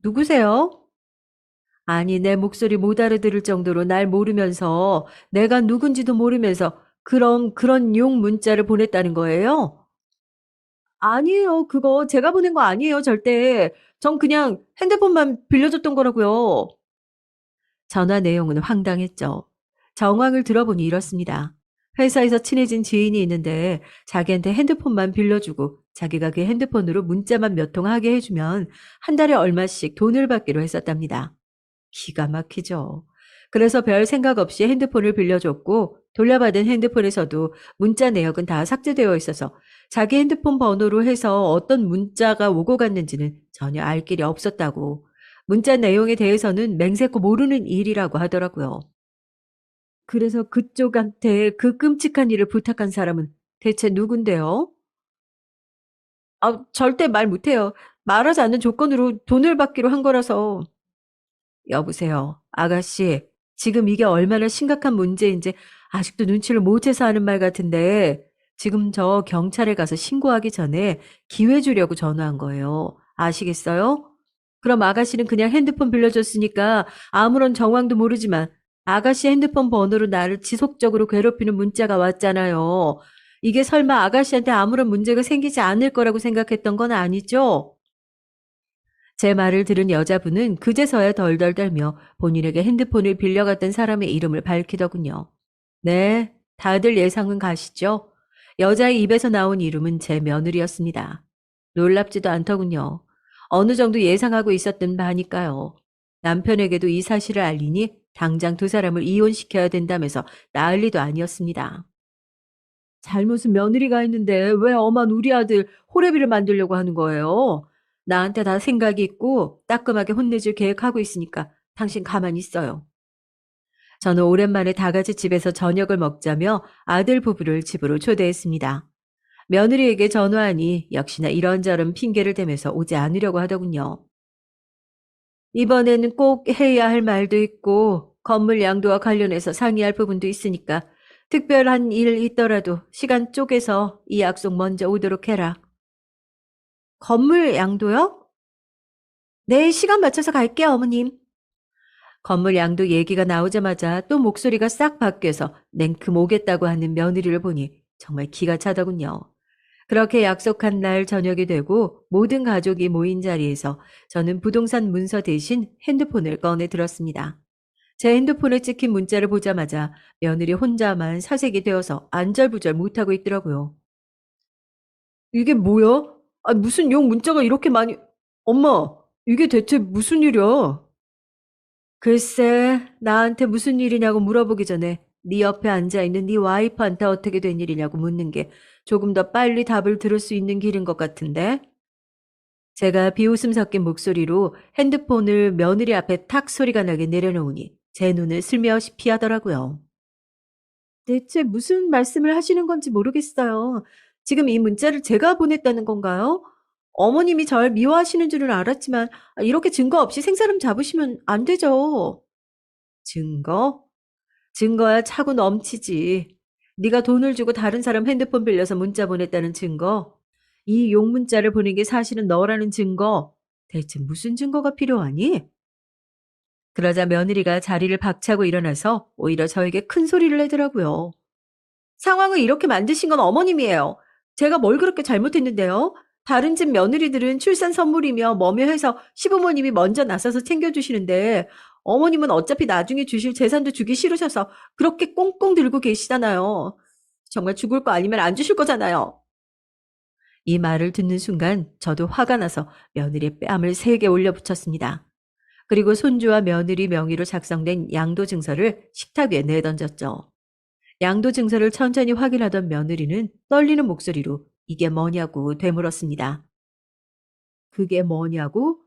[SPEAKER 1] 누구세요? 아니, 내 목소리 못 알아들을 정도로 날 모르면서 내가 누군지도 모르면서 그럼 그런 욕 문자를 보냈다는 거예요? 아니에요. 그거 제가 보낸 거 아니에요, 절대. 전 그냥 핸드폰만 빌려줬던 거라고요. 전화 내용은 황당했죠. 정황을 들어보니 이렇습니다. 회사에서 친해진 지인이 있는데 자기한테 핸드폰만 빌려주고 자기가 그 핸드폰으로 문자만 몇 통 하게 해주면 한 달에 얼마씩 돈을 받기로 했었답니다. 기가 막히죠. 그래서 별 생각 없이 핸드폰을 빌려줬고 돌려받은 핸드폰에서도 문자 내역은 다 삭제되어 있어서 자기 핸드폰 번호로 해서 어떤 문자가 오고 갔는지는 전혀 알 길이 없었다고. 문자 내용에 대해서는 맹세코 모르는 일이라고 하더라고요. 그래서 그쪽한테 그 끔찍한 일을 부탁한 사람은 대체 누군데요? 아, 절대 말 못해요. 말하지 않는 조건으로 돈을 받기로 한 거라서. 여보세요. 아가씨, 지금 이게 얼마나 심각한 문제인지 아직도 눈치를 못 채서 하는 말 같은데, 지금 저 경찰에 가서 신고하기 전에 기회 주려고 전화한 거예요. 아시겠어요? 그럼 아가씨는 그냥 핸드폰 빌려줬으니까 아무런 정황도 모르지만 아가씨 핸드폰 번호로 나를 지속적으로 괴롭히는 문자가 왔잖아요. 이게 설마 아가씨한테 아무런 문제가 생기지 않을 거라고 생각했던 건 아니죠? 제 말을 들은 여자분은 그제서야 덜덜 떨며 본인에게 핸드폰을 빌려갔던 사람의 이름을 밝히더군요. 네, 다들 예상은 가시죠? 여자의 입에서 나온 이름은 제 며느리였습니다. 놀랍지도 않더군요. 어느 정도 예상하고 있었던 바니까요. 남편에게도 이 사실을 알리니 당장 두 사람을 이혼시켜야 된다면서 난리도 아니었습니다. 잘못은 며느리가 했는데 왜 엄한 우리 아들 호래비를 만들려고 하는 거예요? 나한테 다 생각이 있고 따끔하게 혼내줄 계획하고 있으니까 당신 가만히 있어요. 저는 오랜만에 다 같이 집에서 저녁을 먹자며 아들 부부를 집으로 초대했습니다. 며느리에게 전화하니 역시나 이런저런 핑계를 대면서 오지 않으려고 하더군요. 이번에는 꼭 해야 할 말도 있고 건물 양도와 관련해서 상의할 부분도 있으니까 특별한 일 있더라도 시간 쪼개서 이 약속 먼저 오도록 해라. 건물 양도요? 네, 시간 맞춰서 갈게요, 어머님. 건물 양도 얘기가 나오자마자 또 목소리가 싹 바뀌어서 냉큼 오겠다고 하는 며느리를 보니 정말 기가 차더군요. 그렇게 약속한 날 저녁이 되고 모든 가족이 모인 자리에서 저는 부동산 문서 대신 핸드폰을 꺼내 들었습니다. 제 핸드폰에 찍힌 문자를 보자마자 며느리 혼자만 사색이 되어서 안절부절 못하고 있더라고요. 이게 뭐야? 아, 무슨 용 문자가 이렇게 많이... 엄마, 이게 대체 무슨 일이야? 글쎄, 나한테 무슨 일이냐고 물어보기 전에 네 옆에 앉아있는 네 와이프한테 어떻게 된 일이냐고 묻는 게 조금 더 빨리 답을 들을 수 있는 길인 것 같은데? 제가 비웃음 섞인 목소리로 핸드폰을 며느리 앞에 탁 소리가 나게 내려놓으니 제 눈을 슬며시 피하더라고요. 대체 무슨 말씀을 하시는 건지 모르겠어요. 지금 이 문자를 제가 보냈다는 건가요? 어머님이 절 미워하시는 줄은 알았지만 이렇게 증거 없이 생사람 잡으시면 안 되죠. 증거? 증거야 차고 넘치지. 네가 돈을 주고 다른 사람 핸드폰 빌려서 문자 보냈다는 증거. 이 용 문자를 보낸 게 사실은 너라는 증거. 대체 무슨 증거가 필요하니? 그러자 며느리가 자리를 박차고 일어나서 오히려 저에게 큰 소리를 내더라고요. 상황을 이렇게 만드신 건 어머님이에요. 제가 뭘 그렇게 잘못했는데요? 다른 집 며느리들은 출산 선물이며 뭐며 해서 시부모님이 먼저 나서서 챙겨주시는데 어머님은 어차피 나중에 주실 재산도 주기 싫으셔서 그렇게 꽁꽁 들고 계시잖아요. 정말 죽을 거 아니면 안 주실 거잖아요. 이 말을 듣는 순간 저도 화가 나서 며느리의 뺨을 세게 올려붙였습니다. 그리고 손주와 며느리 명의로 작성된 양도 증서를 식탁 위에 내던졌죠. 양도 증서를 천천히 확인하던 며느리는 떨리는 목소리로 이게 뭐냐고 되물었습니다. 그게 뭐냐고?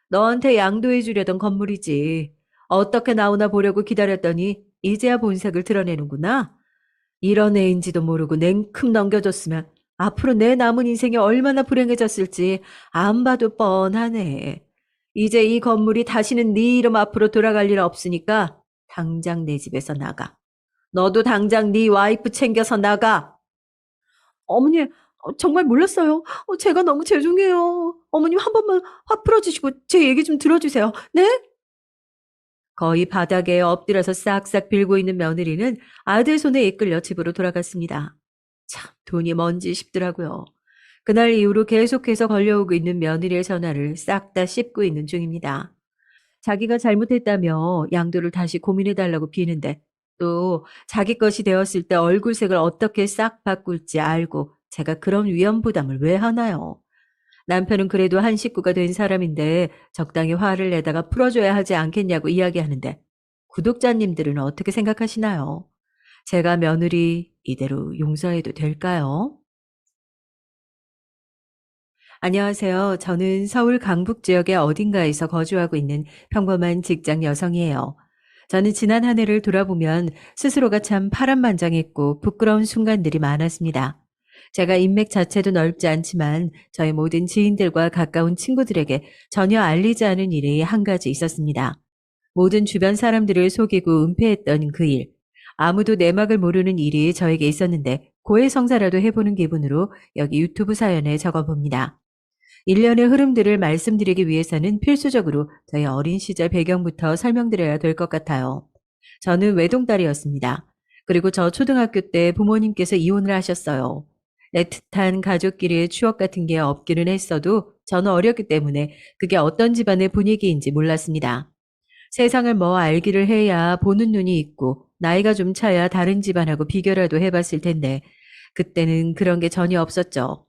[SPEAKER 1] 너한테 양도해 주려던 건물이지. 어떻게 나오나 보려고 기다렸더니 이제야 본색을 드러내는구나. 이런 애인지도 모르고 냉큼 넘겨줬으면 앞으로 내 남은 인생이 얼마나 불행해졌을지 안 봐도 뻔하네. 이제 이 건물이 다시는 네 이름 앞으로 돌아갈 일 없으니까 당장 내 집에서 나가. 너도 당장 네 와이프 챙겨서 나가. 어머니, 정말 몰랐어요. 제가 너무 죄송해요. 어머님 한 번만 화 풀어주시고 제 얘기 좀 들어주세요. 네? 거의 바닥에 엎드려서 싹싹 빌고 있는 며느리는 아들 손에 이끌려 집으로 돌아갔습니다. 참, 돈이 뭔지 싶더라고요. 그날 이후로 계속해서 걸려오고 있는 며느리의 전화를 싹 다 씹고 있는 중입니다. 자기가 잘못했다며 양도를 다시 고민해달라고 비는데 또 자기 것이 되었을 때 얼굴색을 어떻게 싹 바꿀지 알고 제가 그런 위험 부담을 왜 하나요? 남편은 그래도 한 식구가 된 사람인데 적당히 화를 내다가 풀어줘야 하지 않겠냐고 이야기하는데 구독자님들은 어떻게 생각하시나요? 제가 며느리 이대로 용서해도 될까요? 안녕하세요. 저는 서울 강북 지역의 어딘가에서 거주하고 있는 평범한 직장 여성이에요. 저는 지난 한 해를 돌아보면 스스로가 참 파란만장했고 부끄러운 순간들이 많았습니다. 제가 인맥 자체도 넓지 않지만 저희 모든 지인들과 가까운 친구들에게 전혀 알리지 않은 일이 한 가지 있었습니다. 모든 주변 사람들을 속이고 은폐했던 그 일. 아무도 내막을 모르는 일이 저에게 있었는데 고해성사라도 해보는 기분으로 여기 유튜브 사연에 적어봅니다. 일련의 흐름들을 말씀드리기 위해서는 필수적으로 저희 어린 시절 배경부터 설명드려야 될 것 같아요. 저는 외동딸이었습니다. 그리고 저 초등학교 때 부모님께서 이혼을 하셨어요. 애틋한 가족끼리의 추억 같은 게 없기는 했어도 저는 어렸기 때문에 그게 어떤 집안의 분위기인지 몰랐습니다. 세상을 뭐 알기를 해야 보는 눈이 있고 나이가 좀 차야 다른 집안하고 비교라도 해봤을 텐데 그때는 그런 게 전혀 없었죠.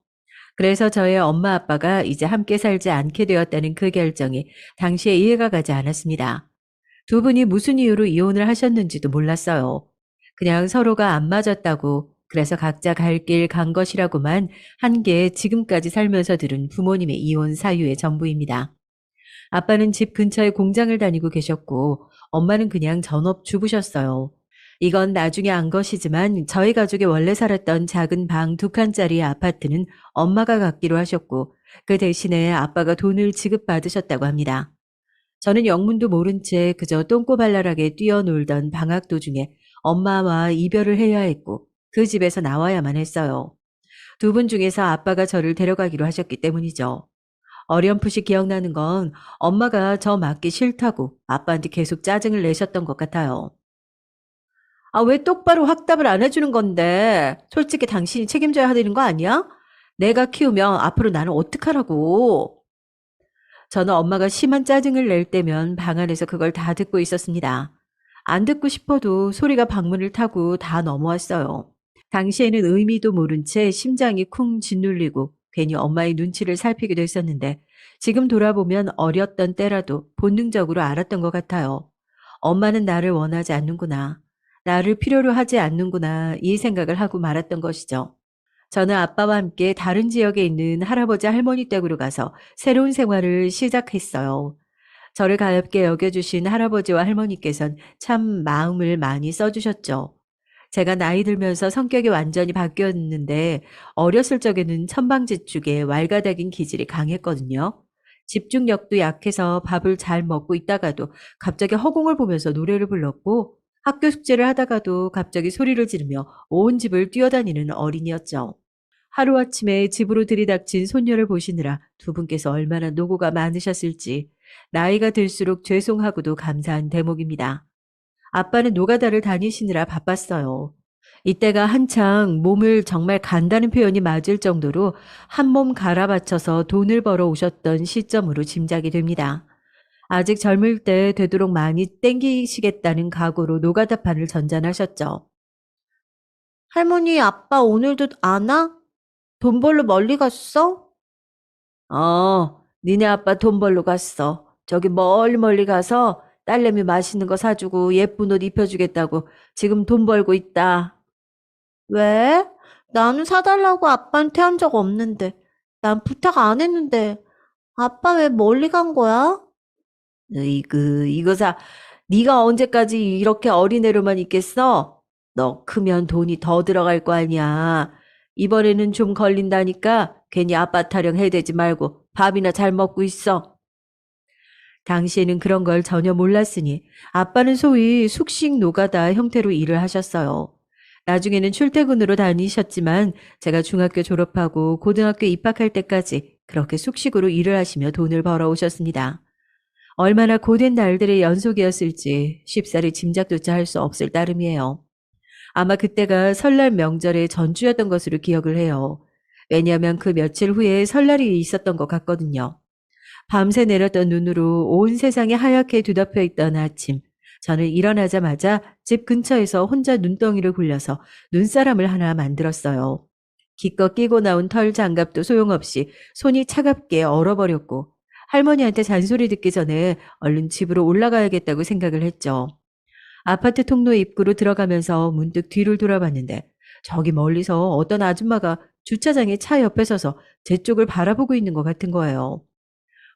[SPEAKER 1] 그래서 저의 엄마 아빠가 이제 함께 살지 않게 되었다는 그 결정이 당시에 이해가 가지 않았습니다. 두 분이 무슨 이유로 이혼을 하셨는지도 몰랐어요. 그냥 서로가 안 맞았다고 그래서 각자 갈 길 간 것이라고만 한 게 지금까지 살면서 들은 부모님의 이혼 사유의 전부입니다. 아빠는 집 근처에 공장을 다니고 계셨고 엄마는 그냥 전업 주부셨어요. 이건 나중에 안 것이지만 저희 가족이 원래 살았던 작은 방 2칸짜리 아파트는 엄마가 갖기로 하셨고 그 대신에 아빠가 돈을 지급받으셨다고 합니다. 저는 영문도 모른 채 그저 똥꼬발랄하게 뛰어놀던 방학 도중에 엄마와 이별을 해야 했고 그 집에서 나와야만 했어요. 두 분 중에서 아빠가 저를 데려가기로 하셨기 때문이죠. 어렴풋이 기억나는 건 엄마가 저 맞기 싫다고 아빠한테 계속 짜증을 내셨던 것 같아요. 아, 왜 똑바로 확답을 안 해주는 건데? 솔직히 당신이 책임져야 되는 거 아니야? 내가 키우면 앞으로 나는 어떡하라고? 저는 엄마가 심한 짜증을 낼 때면 방 안에서 그걸 다 듣고 있었습니다. 안 듣고 싶어도 소리가 방문을 타고 다 넘어왔어요. 당시에는 의미도 모른 채 심장이 쿵 짓눌리고 괜히 엄마의 눈치를 살피기도 했었는데 지금 돌아보면 어렸던 때라도 본능적으로 알았던 것 같아요. 엄마는 나를 원하지 않는구나. 나를 필요로 하지 않는구나. 이 생각을 하고 말았던 것이죠. 저는 아빠와 함께 다른 지역에 있는 할아버지 할머니 댁으로 가서 새로운 생활을 시작했어요. 저를 가볍게 여겨주신 할아버지와 할머니께선 참 마음을 많이 써주셨죠. 제가 나이 들면서 성격이 완전히 바뀌었는데 어렸을 적에는 천방지축에 왈가닥인 기질이 강했거든요. 집중력도 약해서 밥을 잘 먹고 있다가도 갑자기 허공을 보면서 노래를 불렀고 학교 숙제를 하다가도 갑자기 소리를 지르며 온 집을 뛰어다니는 어린이였죠. 하루아침에 집으로 들이닥친 손녀를 보시느라 두 분께서 얼마나 노고가 많으셨을지 나이가 들수록 죄송하고도 감사한 대목입니다. 아빠는 노가다를 다니시느라 바빴어요. 이때가 한창 몸을 정말 간다는 표현이 맞을 정도로 한 몸 갈아바쳐서 돈을 벌어 오셨던 시점으로 짐작이 됩니다. 아직 젊을 때 되도록 많이 땡기시겠다는 각오로 노가다판을 전전하셨죠. 할머니, 아빠 오늘도 안 와? 돈 벌러 멀리 갔어? 니네 아빠 돈 벌러 갔어. 저기 멀리 가서 딸내미 맛있는 거 사주고 예쁜 옷 입혀주겠다고 지금 돈 벌고 있다. 왜? 나는 사달라고 아빠한테 한 적 없는데. 난 부탁 안 했는데. 아빠 왜 멀리 간 거야? 이거사, 네가 언제까지 이렇게 어린애로만 있겠어? 너 크면 돈이 더 들어갈 거 아니야. 이번에는 좀 걸린다니까 괜히 아빠 타령 해대지 말고 밥이나 잘 먹고 있어. 당시에는 그런 걸 전혀 몰랐으니 아빠는 소위 숙식 노가다 형태로 일을 하셨어요. 나중에는 출퇴근으로 다니셨지만 제가 중학교 졸업하고 고등학교 입학할 때까지 그렇게 숙식으로 일을 하시며 돈을 벌어오셨습니다. 얼마나 고된 날들의 연속이었을지 쉽사리 짐작조차 할 수 없을 따름이에요. 아마 그때가 설날 명절의 전주였던 것으로 기억을 해요. 왜냐하면 그 며칠 후에 설날이 있었던 것 같거든요. 밤새 내렸던 눈으로 온 세상이 하얗게 뒤덮여 있던 아침, 저는 일어나자마자 집 근처에서 혼자 눈덩이를 굴려서 눈사람을 하나 만들었어요. 기껏 끼고 나온 털 장갑도 소용없이 손이 차갑게 얼어버렸고, 할머니한테 잔소리 듣기 전에 얼른 집으로 올라가야겠다고 생각을 했죠. 아파트 통로 입구로 들어가면서 문득 뒤를 돌아봤는데, 저기 멀리서 어떤 아줌마가 주차장에 차 옆에 서서 제 쪽을 바라보고 있는 것 같은 거예요.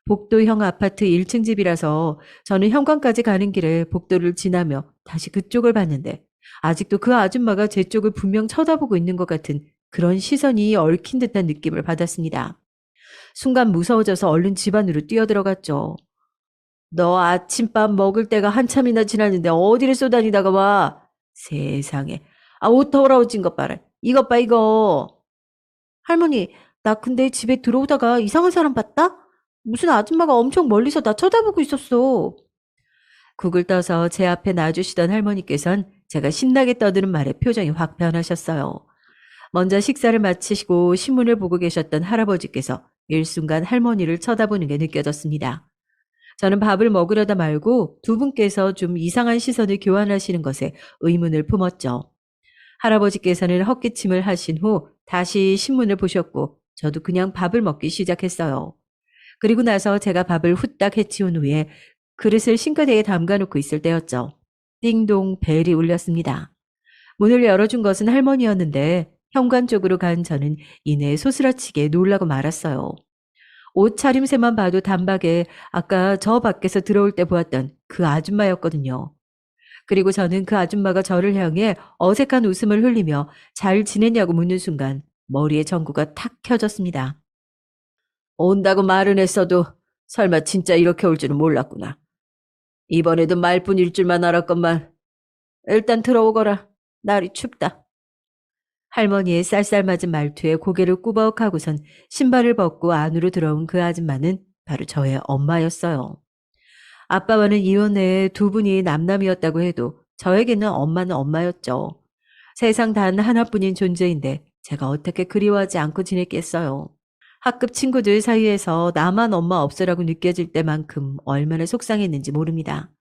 [SPEAKER 1] 복도형 아파트 1층 집이라서 저는 현관까지 가는 길에 복도를 지나며 다시 그쪽을 봤는데, 아직도 그 아줌마가 제 쪽을 분명 쳐다보고 있는 것 같은 그런 시선이 얽힌 듯한 느낌을 받았습니다. 순간 무서워져서 얼른 집 안으로 뛰어들어갔죠. 너 아침밥 먹을 때가 한참이나 지났는데 어디를 쏘다니다가 와. 세상에. 아, 옷 더러워진 것 봐라. 이것 봐, 이거. 할머니, 나 근데 집에 들어오다가 이상한 사람 봤다? 무슨 아줌마가 엄청 멀리서 나 쳐다보고 있었어. 국을 떠서 제 앞에 놔주시던 할머니께선 제가 신나게 떠드는 말에 표정이 확 변하셨어요. 먼저 식사를 마치시고 신문을 보고 계셨던 할아버지께서 일순간 할머니를 쳐다보는 게 느껴졌습니다. 저는 밥을 먹으려다 말고 두 분께서 좀 이상한 시선을 교환하시는 것에 의문을 품었죠. 할아버지께서는 헛기침을 하신 후 다시 신문을 보셨고 저도 그냥 밥을 먹기 시작했어요. 그리고 나서 제가 밥을 후딱 해치운 후에 그릇을 싱크대에 담가놓고 있을 때였죠. 띵동 벨이 울렸습니다. 문을 열어준 것은 할머니였는데 현관 쪽으로 간 저는 이내 소스라치게 놀라고 말았어요. 옷차림새만 봐도 단박에 아까 저 밖에서 들어올 때 보았던 그 아줌마였거든요. 그리고 저는 그 아줌마가 저를 향해 어색한 웃음을 흘리며 잘 지냈냐고 묻는 순간 머리에 전구가 탁 켜졌습니다. 온다고 말은 했어도 설마 진짜 이렇게 올 줄은 몰랐구나. 이번에도 말뿐일 줄만 알았건만. 일단 들어오거라. 날이 춥다. 할머니의 쌀쌀맞은 말투에 고개를 꾸벅하고선 신발을 벗고 안으로 들어온 그 아줌마는 바로 저의 엄마였어요. 아빠와는 이혼해 두 분이 남남이었다고 해도 저에게는 엄마는 엄마였죠. 세상 단 하나뿐인 존재인데 제가 어떻게 그리워하지 않고 지냈겠어요. 학급 친구들 사이에서 나만 엄마 없어라고 느껴질 때만큼 얼마나 속상했는지 모릅니다.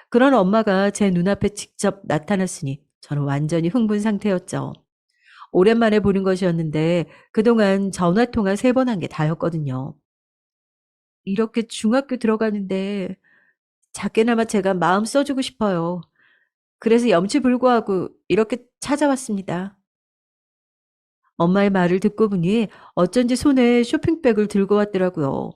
[SPEAKER 1] 그런 엄마가 제 눈앞에 직접 나타났으니 저는 완전히 흥분 상태였죠. 오랜만에 보는 것이었는데 그동안 전화통화 3번 한 게 다였거든요. 이렇게 중학교 들어가는데 작게나마 제가 마음 써주고 싶어요. 그래서 염치불구하고 이렇게 찾아왔습니다. 엄마의 말을 듣고 보니 어쩐지 손에 쇼핑백을 들고 왔더라고요.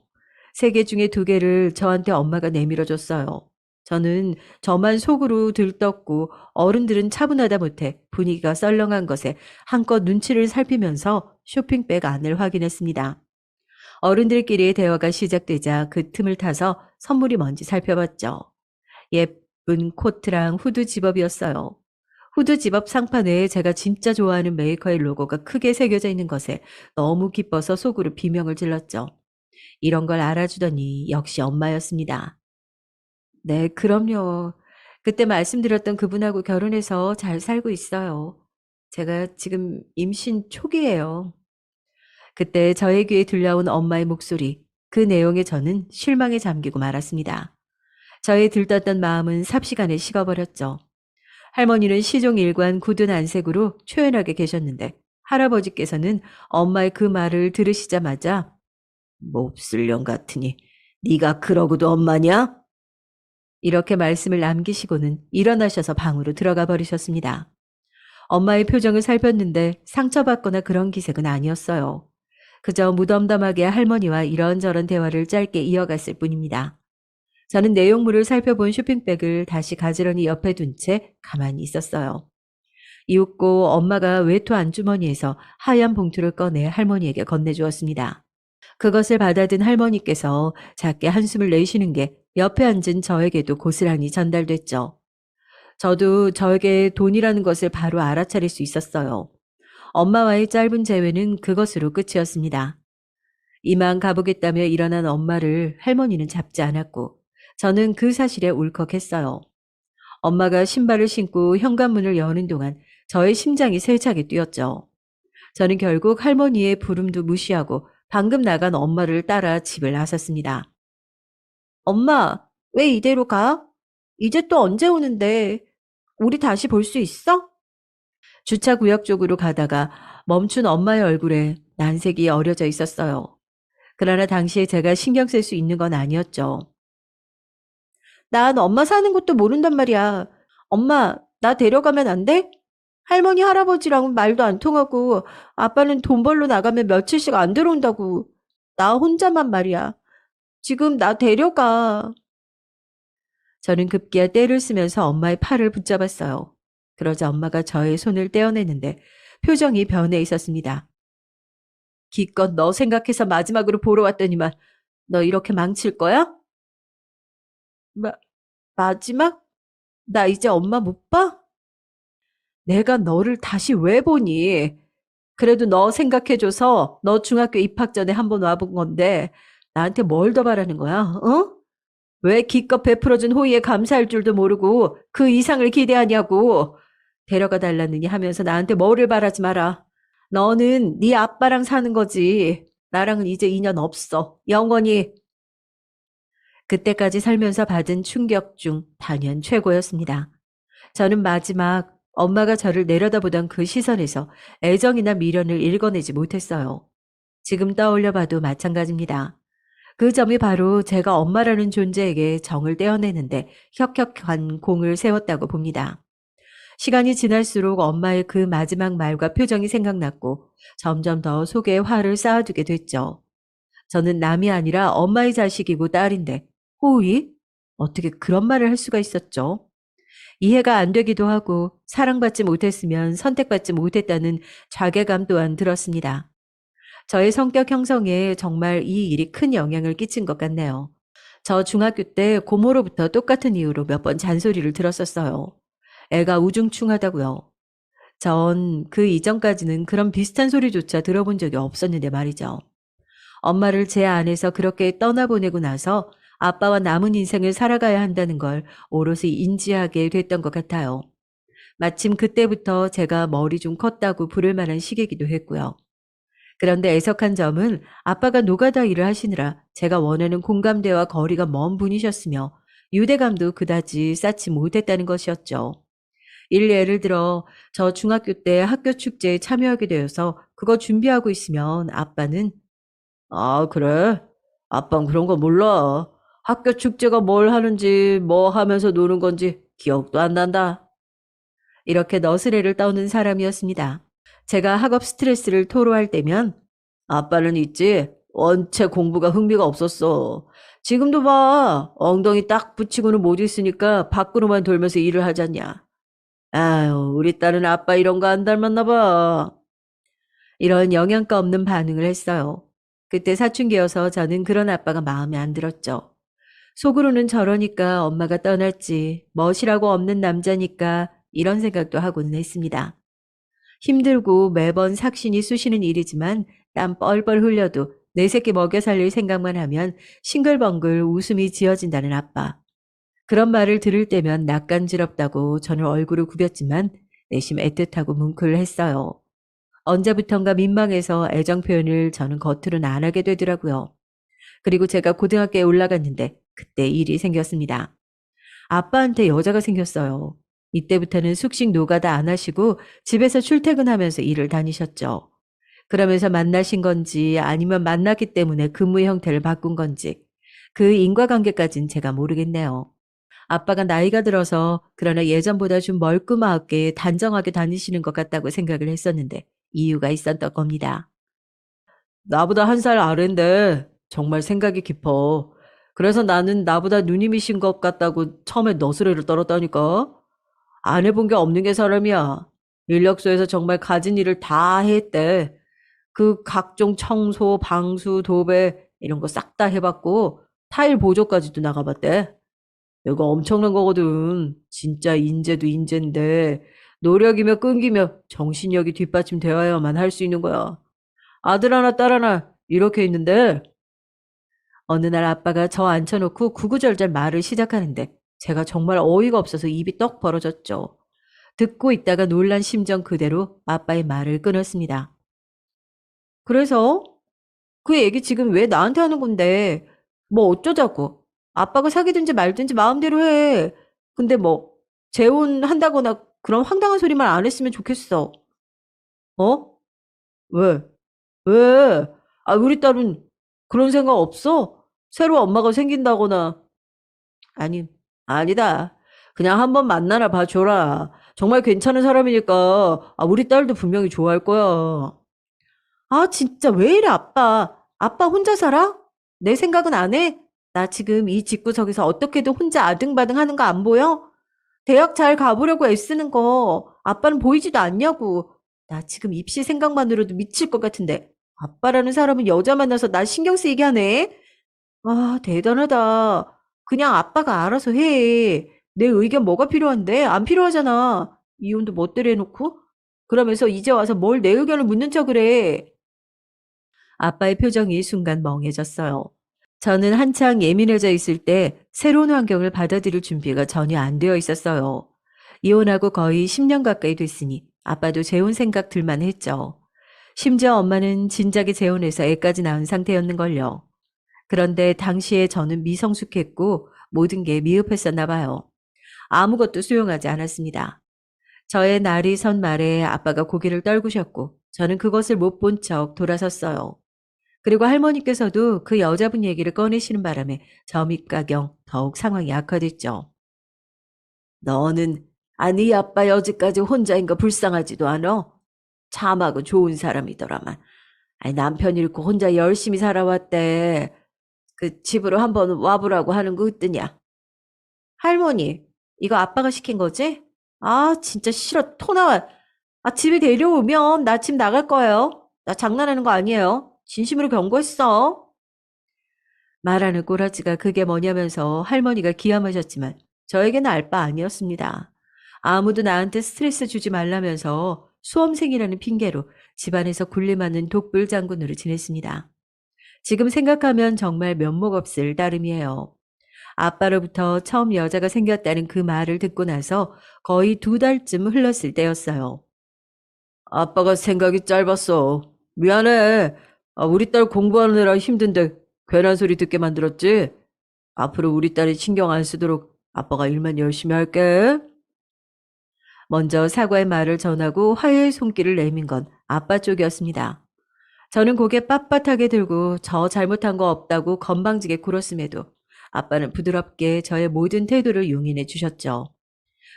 [SPEAKER 1] 3개 중에 2개를 저한테 엄마가 내밀어 줬어요. 저는 저만 속으로 들떴고 어른들은 차분하다 못해 분위기가 썰렁한 것에 한껏 눈치를 살피면서 쇼핑백 안을 확인했습니다. 어른들끼리의 대화가 시작되자 그 틈을 타서 선물이 뭔지 살펴봤죠. 예쁜 코트랑 후드 집업이었어요. 후드 집업 상판에 제가 진짜 좋아하는 메이커의 로고가 크게 새겨져 있는 것에 너무 기뻐서 속으로 비명을 질렀죠. 이런 걸 알아주더니 역시 엄마였습니다. 네, 그럼요. 그때 말씀드렸던 그분하고 결혼해서 잘 살고 있어요. 제가 지금 임신 초기예요. 그때 저의 귀에 들려온 엄마의 목소리, 그 내용에 저는 실망에 잠기고 말았습니다. 저의 들떴던 마음은 삽시간에 식어버렸죠. 할머니는 시종 일관 굳은 안색으로 초연하게 계셨는데 할아버지께서는 엄마의 그 말을 들으시자마자 몹쓸 년 같으니 네가 그러고도 엄마냐? 이렇게 말씀을 남기시고는 일어나셔서 방으로 들어가 버리셨습니다. 엄마의 표정을 살폈는데 상처받거나 그런 기색은 아니었어요. 그저 무덤덤하게 할머니와 이런저런 대화를 짧게 이어갔을 뿐입니다. 저는 내용물을 살펴본 쇼핑백을 다시 가지런히 옆에 둔 채 가만히 있었어요. 이윽고 엄마가 외투 안주머니에서 하얀 봉투를 꺼내 할머니에게 건네주었습니다. 그것을 받아든 할머니께서 작게 한숨을 내쉬는 게 옆에 앉은 저에게도 고스란히 전달됐죠. 저도 저에게 돈이라는 것을 바로 알아차릴 수 있었어요. 엄마와의 짧은 재회는 그것으로 끝이었습니다. 이만 가보겠다며 일어난 엄마를 할머니는 잡지 않았고 저는 그 사실에 울컥했어요. 엄마가 신발을 신고 현관문을 여는 동안 저의 심장이 세차게 뛰었죠. 저는 결국 할머니의 부름도 무시하고 방금 나간 엄마를 따라 집을 나섰습니다. 엄마, 왜 이대로 가? 이제 또 언제 오는데? 우리 다시 볼 수 있어? 주차 구역 쪽으로 가다가 멈춘 엄마의 얼굴에 난색이 어려져 있었어요. 그러나 당시에 제가 신경 쓸 수 있는 건 아니었죠. 난 엄마 사는 것도 모른단 말이야. 엄마, 나 데려가면 안 돼? 할머니, 할아버지랑은 말도 안 통하고 아빠는 돈 벌러 나가면 며칠씩 안 들어온다고. 나 혼자만 말이야. 지금 나 데려가. 저는 급기야 떼를 쓰면서 엄마의 팔을 붙잡았어요. 그러자 엄마가 저의 손을 떼어내는데 표정이 변해 있었습니다. 기껏 너 생각해서 마지막으로 보러 왔더니만 너 이렇게 망칠 거야? 마, 마지막? 나 이제 엄마 못 봐? 내가 너를 다시 왜 보니? 그래도 너 생각해줘서 너 중학교 입학 전에 한번 와본 건데 나한테 뭘 더 바라는 거야? 어? 왜 기껏 베풀어준 호의에 감사할 줄도 모르고 그 이상을 기대하냐고. 데려가 달라느니 하면서 나한테 뭐를 바라지 마라. 너는 네 아빠랑 사는 거지. 나랑은 이제 인연 없어. 영원히. 그때까지 살면서 받은 충격 중 단연 최고였습니다. 저는 마지막 엄마가 저를 내려다보던 그 시선에서 애정이나 미련을 읽어내지 못했어요. 지금 떠올려 봐도 마찬가지입니다. 그 점이 바로 제가 엄마라는 존재에게 정을 떼어내는데 혁혁한 공을 세웠다고 봅니다. 시간이 지날수록 엄마의 그 마지막 말과 표정이 생각났고 점점 더 속에 화를 쌓아두게 됐죠. 저는 남이 아니라 엄마의 자식이고 딸인데 호의? 어떻게 그런 말을 할 수가 있었죠? 이해가 안 되기도 하고 사랑받지 못했으면 선택받지 못했다는 자괴감 또한 들었습니다. 저의 성격 형성에 정말 이 일이 큰 영향을 끼친 것 같네요. 저 중학교 때 고모로부터 똑같은 이유로 몇 번 잔소리를 들었었어요. 애가 우중충하다고요. 전 그 이전까지는 그런 비슷한 소리조차 들어본 적이 없었는데 말이죠. 엄마를 제 안에서 그렇게 떠나보내고 나서 아빠와 남은 인생을 살아가야 한다는 걸 오롯이 인지하게 됐던 것 같아요. 마침 그때부터 제가 머리 좀 컸다고 부를 만한 시기이기도 했고요. 그런데 애석한 점은 아빠가 노가다 일을 하시느라 제가 원하는 공감대와 거리가 먼 분이셨으며 유대감도 그다지 쌓지 못했다는 것이었죠. 예를 들어 저 중학교 때 학교 축제에 참여하게 되어서 그거 준비하고 있으면 아빠는 아, 그래? 아빤 그런 거 몰라. 학교 축제가 뭘 하는지 뭐 하면서 노는 건지 기억도 안 난다. 이렇게 너스레를 떠는 사람이었습니다. 제가 학업 스트레스를 토로할 때면 아빠는 있지. 원체 공부가 흥미가 없었어. 지금도 봐. 엉덩이 딱 붙이고는 못 있으니까 밖으로만 돌면서 일을 하잖냐. 아유, 우리 딸은 아빠 이런 거 안 닮았나 봐. 이런 영양가 없는 반응을 했어요. 그때 사춘기여서 저는 그런 아빠가 마음에 안 들었죠. 속으로는 저러니까 엄마가 떠났지. 멋이라고 없는 남자니까 이런 생각도 하고는 했습니다. 힘들고 매번 삭신이 쑤시는 일이지만 땀 뻘뻘 흘려도 내 새끼 먹여 살릴 생각만 하면 싱글벙글 웃음이 지어진다는 아빠. 그런 말을 들을 때면 낯간지럽다고 저는 얼굴을 굽였지만 내심 애틋하고 뭉클했어요. 언제부턴가 민망해서 애정 표현을 저는 겉으로는 안 하게 되더라고요. 그리고 제가 고등학교에 올라갔는데 그때 일이 생겼습니다. 아빠한테 여자가 생겼어요. 이때부터는 숙식 노가다 안 하시고 집에서 출퇴근하면서 일을 다니셨죠. 그러면서 만나신 건지 아니면 만났기 때문에 근무 형태를 바꾼 건지 그 인과관계까진 제가 모르겠네요. 아빠가 나이가 들어서 그러나 예전보다 좀 멀끔하게 단정하게 다니시는 것 같다고 생각을 했었는데 이유가 있었던 겁니다. 나보다 한 살 아래인데 정말 생각이 깊어. 그래서 나는 나보다 누님이신 것 같다고 처음에 너스레를 떨었다니까. 안 해본 게 없는 게 사람이야. 인력소에서 정말 가진 일을 다 했대. 그 각종 청소, 방수, 도배 이런 거 싹 다 해봤고 타일 보조까지도 나가봤대. 이거 엄청난 거거든. 진짜 인재도 인재인데 노력이며 끈기며 정신력이 뒷받침되어야만 할 수 있는 거야. 아들 하나 딸 하나 이렇게 있는데 어느 날 아빠가 저 앉혀놓고 구구절절 말을 시작하는데 제가 정말 어이가 없어서 입이 떡 벌어졌죠. 듣고 있다가 놀란 심정 그대로 아빠의 말을 끊었습니다. 그래서 그 얘기 지금 왜 나한테 하는 건데 뭐 어쩌자고. 아빠가 사귀든지 말든지 마음대로 해. 근데 뭐 재혼한다거나 그런 황당한 소리만 안 했으면 좋겠어. 어? 왜? 왜? 아, 우리 딸은 그런 생각 없어? 새로 엄마가 생긴다거나. 아니, 아니다. 그냥 한번 만나나 봐줘라. 정말 괜찮은 사람이니까 우리 딸도 분명히 좋아할 거야. 아, 진짜 왜 이래, 아빠. 아빠 혼자 살아? 내 생각은 안 해? 나 지금 이 집구석에서 어떻게든 혼자 아등바등 하는 거 안 보여? 대학 잘 가보려고 애쓰는 거 아빠는 보이지도 않냐고. 나 지금 입시 생각만으로도 미칠 것 같은데. 아빠라는 사람은 여자 만나서 나 신경 쓰이게 하네? 아, 대단하다. 그냥 아빠가 알아서 해. 내 의견 뭐가 필요한데? 안 필요하잖아. 이혼도 멋대로 해놓고. 그러면서 이제 와서 뭘 내 의견을 묻는 척을 해. 아빠의 표정이 순간 멍해졌어요. 저는 한창 예민해져 있을 때 새로운 환경을 받아들일 준비가 전혀 안 되어 있었어요. 이혼하고 거의 10년 가까이 됐으니 아빠도 재혼 생각 들만 했죠. 심지어 엄마는 진작에 재혼해서 애까지 낳은 상태였는걸요. 그런데 당시에 저는 미성숙했고 모든 게 미흡했었나 봐요. 아무것도 수용하지 않았습니다. 저의 날이 선 말에 아빠가 고개를 떨구셨고 저는 그것을 못 본 척 돌아섰어요. 그리고 할머니께서도 그 여자분 얘기를 꺼내시는 바람에 저 밑가경 더욱 상황이 악화됐죠. 너는 아니 아빠 여지까지 혼자인 거 불쌍하지도 않아? 참하고 좋은 사람이더라만. 아니 남편 잃고 혼자 열심히 살아왔대. 그 집으로 한번 와보라고 하는 거 어떠냐? 할머니, 이거 아빠가 시킨 거지? 아, 진짜 싫어. 토 나와. 아, 집에 데려오면 나 집 나갈 거예요. 나 장난하는 거 아니에요. 진심으로 경고했어. 말하는 꼬라지가 그게 뭐냐면서 할머니가 기함하셨지만 저에게는 알 바 아니었습니다. 아무도 나한테 스트레스 주지 말라면서 수험생이라는 핑계로 집안에서 군림하는 독불 장군으로 지냈습니다. 지금 생각하면 정말 면목 없을 따름이에요. 아빠로부터 처음 여자가 생겼다는 그 말을 듣고 나서 거의 2달쯤 흘렀을 때였어요. 아빠가 생각이 짧았어. 미안해. 우리 딸 공부하느라 힘든데 괜한 소리 듣게 만들었지? 앞으로 우리 딸이 신경 안 쓰도록 아빠가 일만 열심히 할게. 먼저 사과의 말을 전하고 화해의 손길을 내민 건 아빠 쪽이었습니다. 저는 고개 빳빳하게 들고 저 잘못한 거 없다고 건방지게 굴었음에도 아빠는 부드럽게 저의 모든 태도를 용인해 주셨죠.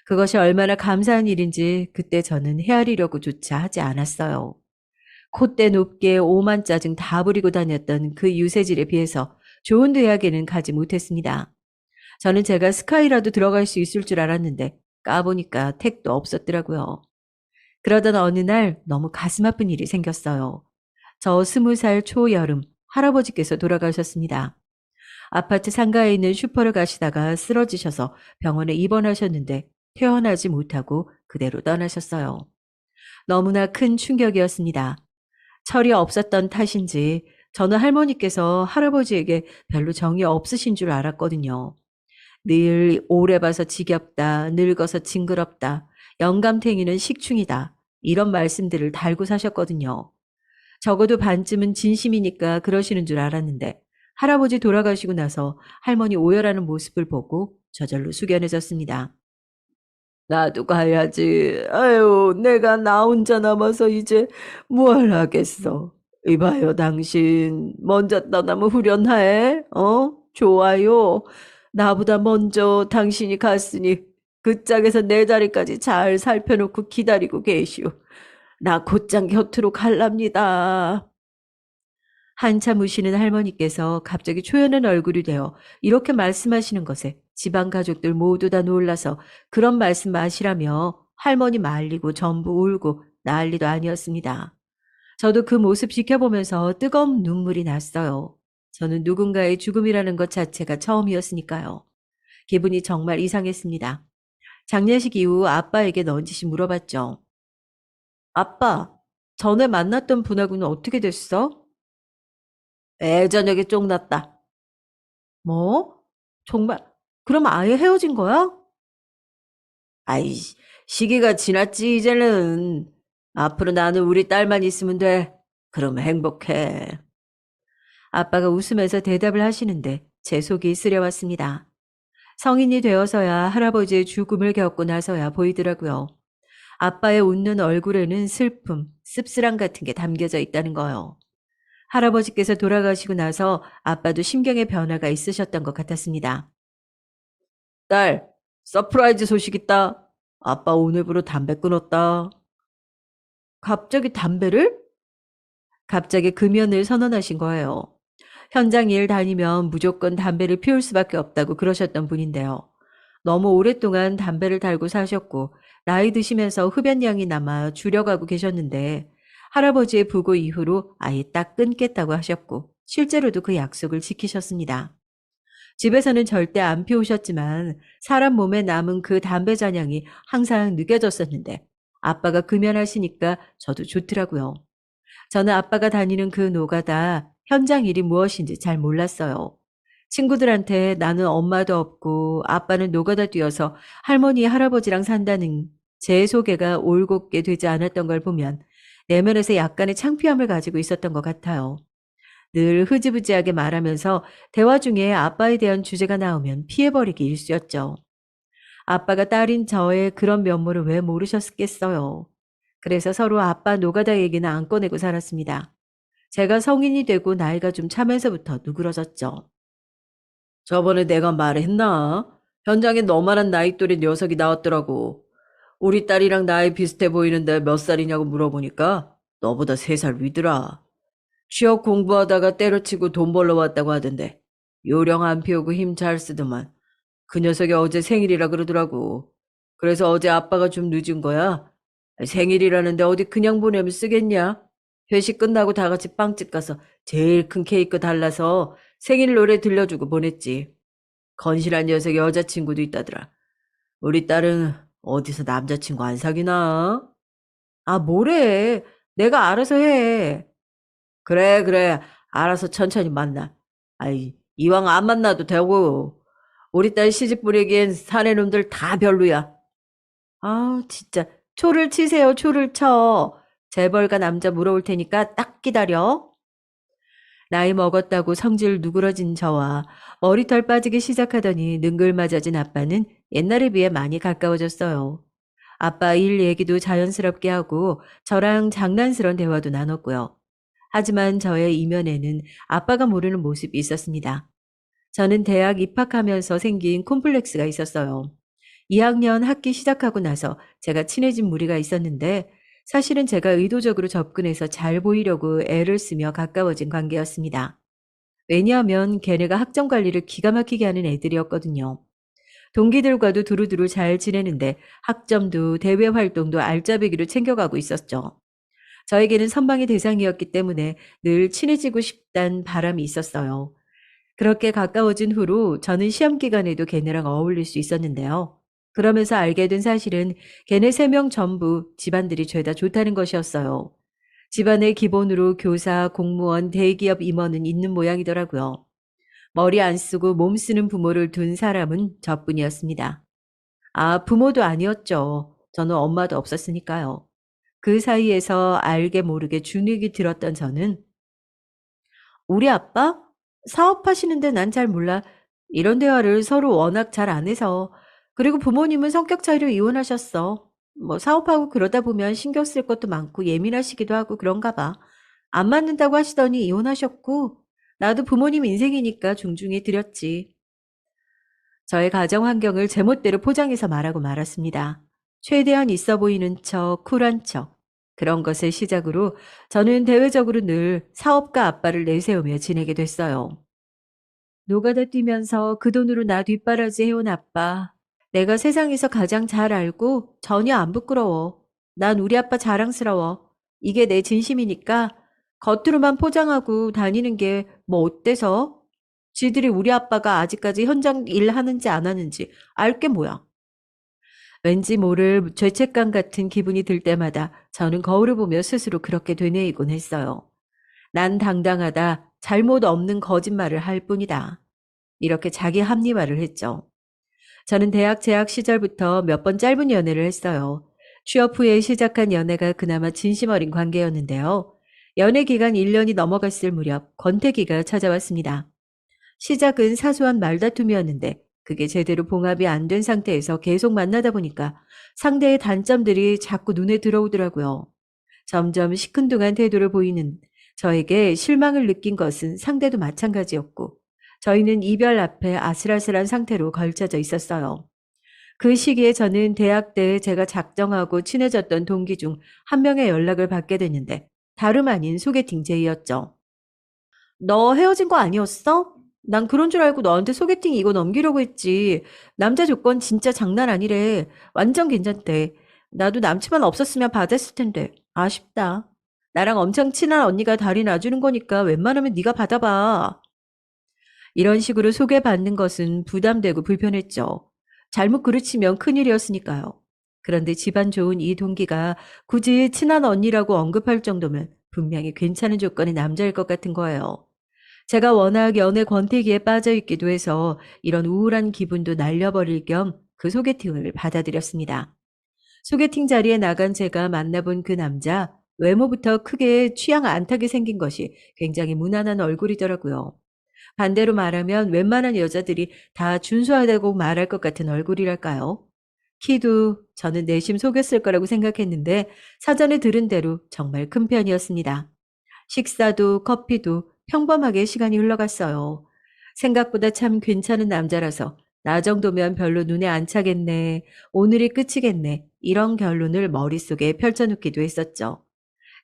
[SPEAKER 1] 그것이 얼마나 감사한 일인지 그때 저는 헤아리려고조차 하지 않았어요. 콧대 높게 오만 짜증 다 부리고 다녔던 그 유세질에 비해서 좋은 대학에는 가지 못했습니다. 저는 제가 스카이라도 들어갈 수 있을 줄 알았는데 까보니까 택도 없었더라고요. 그러던 어느 날 너무 가슴 아픈 일이 생겼어요. 저 20살 초여름 할아버지께서 돌아가셨습니다. 아파트 상가에 있는 슈퍼를 가시다가 쓰러지셔서 병원에 입원하셨는데 퇴원하지 못하고 그대로 떠나셨어요. 너무나 큰 충격이었습니다. 철이 없었던 탓인지 저는 할머니께서 할아버지에게 별로 정이 없으신 줄 알았거든요. 늘 오래 봐서 지겹다, 늙어서 징그럽다, 영감탱이는 식충이다 이런 말씀들을 달고 사셨거든요. 적어도 반쯤은 진심이니까 그러시는 줄 알았는데 할아버지 돌아가시고 나서 할머니 오열하는 모습을 보고 저절로 숙연해졌습니다. 나도 가야지. 아유, 내가 나 혼자 남아서 이제 뭘 하겠어. 이봐요, 당신. 먼저 떠나면 후련해. 좋아요. 나보다 먼저 당신이 갔으니 그 짝에서 내 자리까지 잘 살펴놓고 기다리고 계시오. 나 곧장 곁으로 갈랍니다. 한참 우시는 할머니께서 갑자기 초연한 얼굴이 되어 이렇게 말씀하시는 것에 집안 가족들 모두 다 놀라서 그런 말씀 마시라며 할머니 말리고 전부 울고 난리도 아니었습니다. 저도 그 모습 지켜보면서 뜨거운 눈물이 났어요. 저는 누군가의 죽음이라는 것 자체가 처음이었으니까요. 기분이 정말 이상했습니다. 장례식 이후 아빠에게 넌지시 물어봤죠. 아빠, 전에 만났던 분하고는 어떻게 됐어? 애저녁에 쫑났다. 뭐? 정말, 그럼 아예 헤어진 거야? 아이, 시기가 지났지, 이제는. 앞으로 나는 우리 딸만 있으면 돼. 그러면 행복해. 아빠가 웃으면서 대답을 하시는데 제 속이 쓰려왔습니다. 성인이 되어서야 할아버지의 죽음을 겪고 나서야 보이더라고요. 아빠의 웃는 얼굴에는 슬픔, 씁쓸함 같은 게 담겨져 있다는 거요. 할아버지께서 돌아가시고 나서 아빠도 심경의 변화가 있으셨던 것 같았습니다. 딸, 서프라이즈 소식 있다. 아빠 오늘부로 담배 끊었다. 갑자기 담배를? 갑자기 금연을 선언하신 거예요. 현장 일 다니면 무조건 담배를 피울 수밖에 없다고 그러셨던 분인데요. 너무 오랫동안 담배를 달고 사셨고 나이 드시면서 흡연량이 남아 줄여가고 계셨는데 할아버지의 부고 이후로 아예 딱 끊겠다고 하셨고 실제로도 그 약속을 지키셨습니다. 집에서는 절대 안 피우셨지만 사람 몸에 남은 그 담배 잔향이 항상 느껴졌었는데 아빠가 금연하시니까 저도 좋더라고요. 저는 아빠가 다니는 그 노가다 현장 일이 무엇인지 잘 몰랐어요. 친구들한테 나는 엄마도 없고 아빠는 노가다 뛰어서 할머니, 할아버지랑 산다는 제 소개가 올곧게 되지 않았던 걸 보면 내면에서 약간의 창피함을 가지고 있었던 것 같아요. 늘 흐지부지하게 말하면서 대화 중에 아빠에 대한 주제가 나오면 피해버리기 일쑤였죠. 아빠가 딸인 저의 그런 면모를 왜 모르셨겠어요. 그래서 서로 아빠 노가다 얘기는 안 꺼내고 살았습니다. 제가 성인이 되고 나이가 좀 차면서부터 누그러졌죠. 저번에 내가 말했나? 현장에 너만한 나이 또래 녀석이 나왔더라고. 우리 딸이랑 나이 비슷해 보이는데 몇 살이냐고 물어보니까 너보다 3살 위더라. 취업 공부하다가 때려치고 돈 벌러 왔다고 하던데 요령 안 피우고 힘 잘 쓰더만. 그 녀석이 어제 생일이라 그러더라고. 그래서 어제 아빠가 좀 늦은 거야. 생일이라는데 어디 그냥 보내면 쓰겠냐? 회식 끝나고 다 같이 빵집 가서 제일 큰 케이크 달라서 생일 노래 들려주고 보냈지. 건실한 녀석 여자친구도 있다더라. 우리 딸은 어디서 남자친구 안 사귀나? 아, 뭐래. 내가 알아서 해. 그래, 그래. 알아서 천천히 만나. 아이, 이왕 안 만나도 되고. 우리 딸 시집 보내기엔 사내놈들 다 별로야. 아, 진짜. 초를 치세요, 초를 쳐. 재벌가 남자 물어올 테니까 딱 기다려. 나이 먹었다고 성질 누그러진 저와 머리털 빠지기 시작하더니 능글맞아진 아빠는 옛날에 비해 많이 가까워졌어요. 아빠 일 얘기도 자연스럽게 하고 저랑 장난스런 대화도 나눴고요. 하지만 저의 이면에는 아빠가 모르는 모습이 있었습니다. 저는 대학 입학하면서 생긴 콤플렉스가 있었어요. 2학년 학기 시작하고 나서 제가 친해진 무리가 있었는데 사실은 제가 의도적으로 접근해서 잘 보이려고 애를 쓰며 가까워진 관계였습니다. 왜냐하면 걔네가 학점 관리를 기가 막히게 하는 애들이었거든요. 동기들과도 두루두루 잘 지내는데 학점도 대외 활동도 알짜배기로 챙겨가고 있었죠. 저에게는 선망의 대상이었기 때문에 늘 친해지고 싶단 바람이 있었어요. 그렇게 가까워진 후로 저는 시험 기간에도 걔네랑 어울릴 수 있었는데요. 그러면서 알게 된 사실은 걔네 3명 전부 집안들이 죄다 좋다는 것이었어요. 집안의 기본으로 교사, 공무원, 대기업 임원은 있는 모양이더라고요. 머리 안 쓰고 몸 쓰는 부모를 둔 사람은 저뿐이었습니다. 아, 부모도 아니었죠. 저는 엄마도 없었으니까요. 그 사이에서 알게 모르게 주눅이 들었던 저는 우리 아빠? 사업하시는데 난 잘 몰라. 이런 대화를 서로 워낙 잘 안 해서. 그리고 부모님은 성격 차이로 이혼하셨어. 뭐 사업하고 그러다 보면 신경 쓸 것도 많고 예민하시기도 하고 그런가 봐. 안 맞는다고 하시더니 이혼하셨고 나도 부모님 인생이니까 존중해 드렸지. 저의 가정 환경을 제멋대로 포장해서 말하고 말았습니다. 최대한 있어 보이는 척, 쿨한 척. 그런 것을 시작으로 저는 대외적으로 늘 사업가 아빠를 내세우며 지내게 됐어요. 노가다 뛰면서 그 돈으로 나 뒷바라지 해온 아빠. 내가 세상에서 가장 잘 알고 전혀 안 부끄러워. 난 우리 아빠 자랑스러워. 이게 내 진심이니까 겉으로만 포장하고 다니는 게 뭐 어때서? 지들이 우리 아빠가 아직까지 현장 일 하는지 안 하는지 알 게 뭐야. 왠지 모를 죄책감 같은 기분이 들 때마다 저는 거울을 보며 스스로 그렇게 되뇌이곤 했어요. 난 당당하다. 잘못 없는 거짓말을 할 뿐이다. 이렇게 자기 합리화를 했죠. 저는 대학 재학 시절부터 몇 번 짧은 연애를 했어요. 취업 후에 시작한 연애가 그나마 진심 어린 관계였는데요. 연애 기간 1년이 넘어갔을 무렵 권태기가 찾아왔습니다. 시작은 사소한 말다툼이었는데 그게 제대로 봉합이 안 된 상태에서 계속 만나다 보니까 상대의 단점들이 자꾸 눈에 들어오더라고요. 점점 시큰둥한 태도를 보이는 저에게 실망을 느낀 것은 상대도 마찬가지였고, 저희는 이별 앞에 아슬아슬한 상태로 걸쳐져 있었어요. 그 시기에 저는 대학 때 제가 작정하고 친해졌던 동기 중 한 명의 연락을 받게 됐는데, 다름 아닌 소개팅 제의였죠. 너 헤어진 거 아니었어? 난 그런 줄 알고 너한테 소개팅 이거 넘기려고 했지. 남자 조건 진짜 장난 아니래. 완전 괜찮대. 나도 남친만 없었으면 받았을 텐데. 아쉽다. 나랑 엄청 친한 언니가 다리 놔주는 거니까 웬만하면 네가 받아봐. 이런 식으로 소개받는 것은 부담되고 불편했죠. 잘못 그르치면 큰일이었으니까요. 그런데 집안 좋은 이 동기가 굳이 친한 언니라고 언급할 정도면 분명히 괜찮은 조건의 남자일 것 같은 거예요. 제가 워낙 연애 권태기에 빠져 있기도 해서 이런 우울한 기분도 날려버릴 겸 그 소개팅을 받아들였습니다. 소개팅 자리에 나간 제가 만나본 그 남자, 외모부터 크게 취향 안 타게 생긴 것이 굉장히 무난한 얼굴이더라고요. 반대로 말하면 웬만한 여자들이 다 준수하다고 말할 것 같은 얼굴이랄까요? 키도 저는 내심 속였을 거라고 생각했는데 사전에 들은 대로 정말 큰 편이었습니다. 식사도 커피도 평범하게 시간이 흘러갔어요. 생각보다 참 괜찮은 남자라서 나 정도면 별로 눈에 안 차겠네, 오늘이 끝이겠네, 이런 결론을 머릿속에 펼쳐놓기도 했었죠.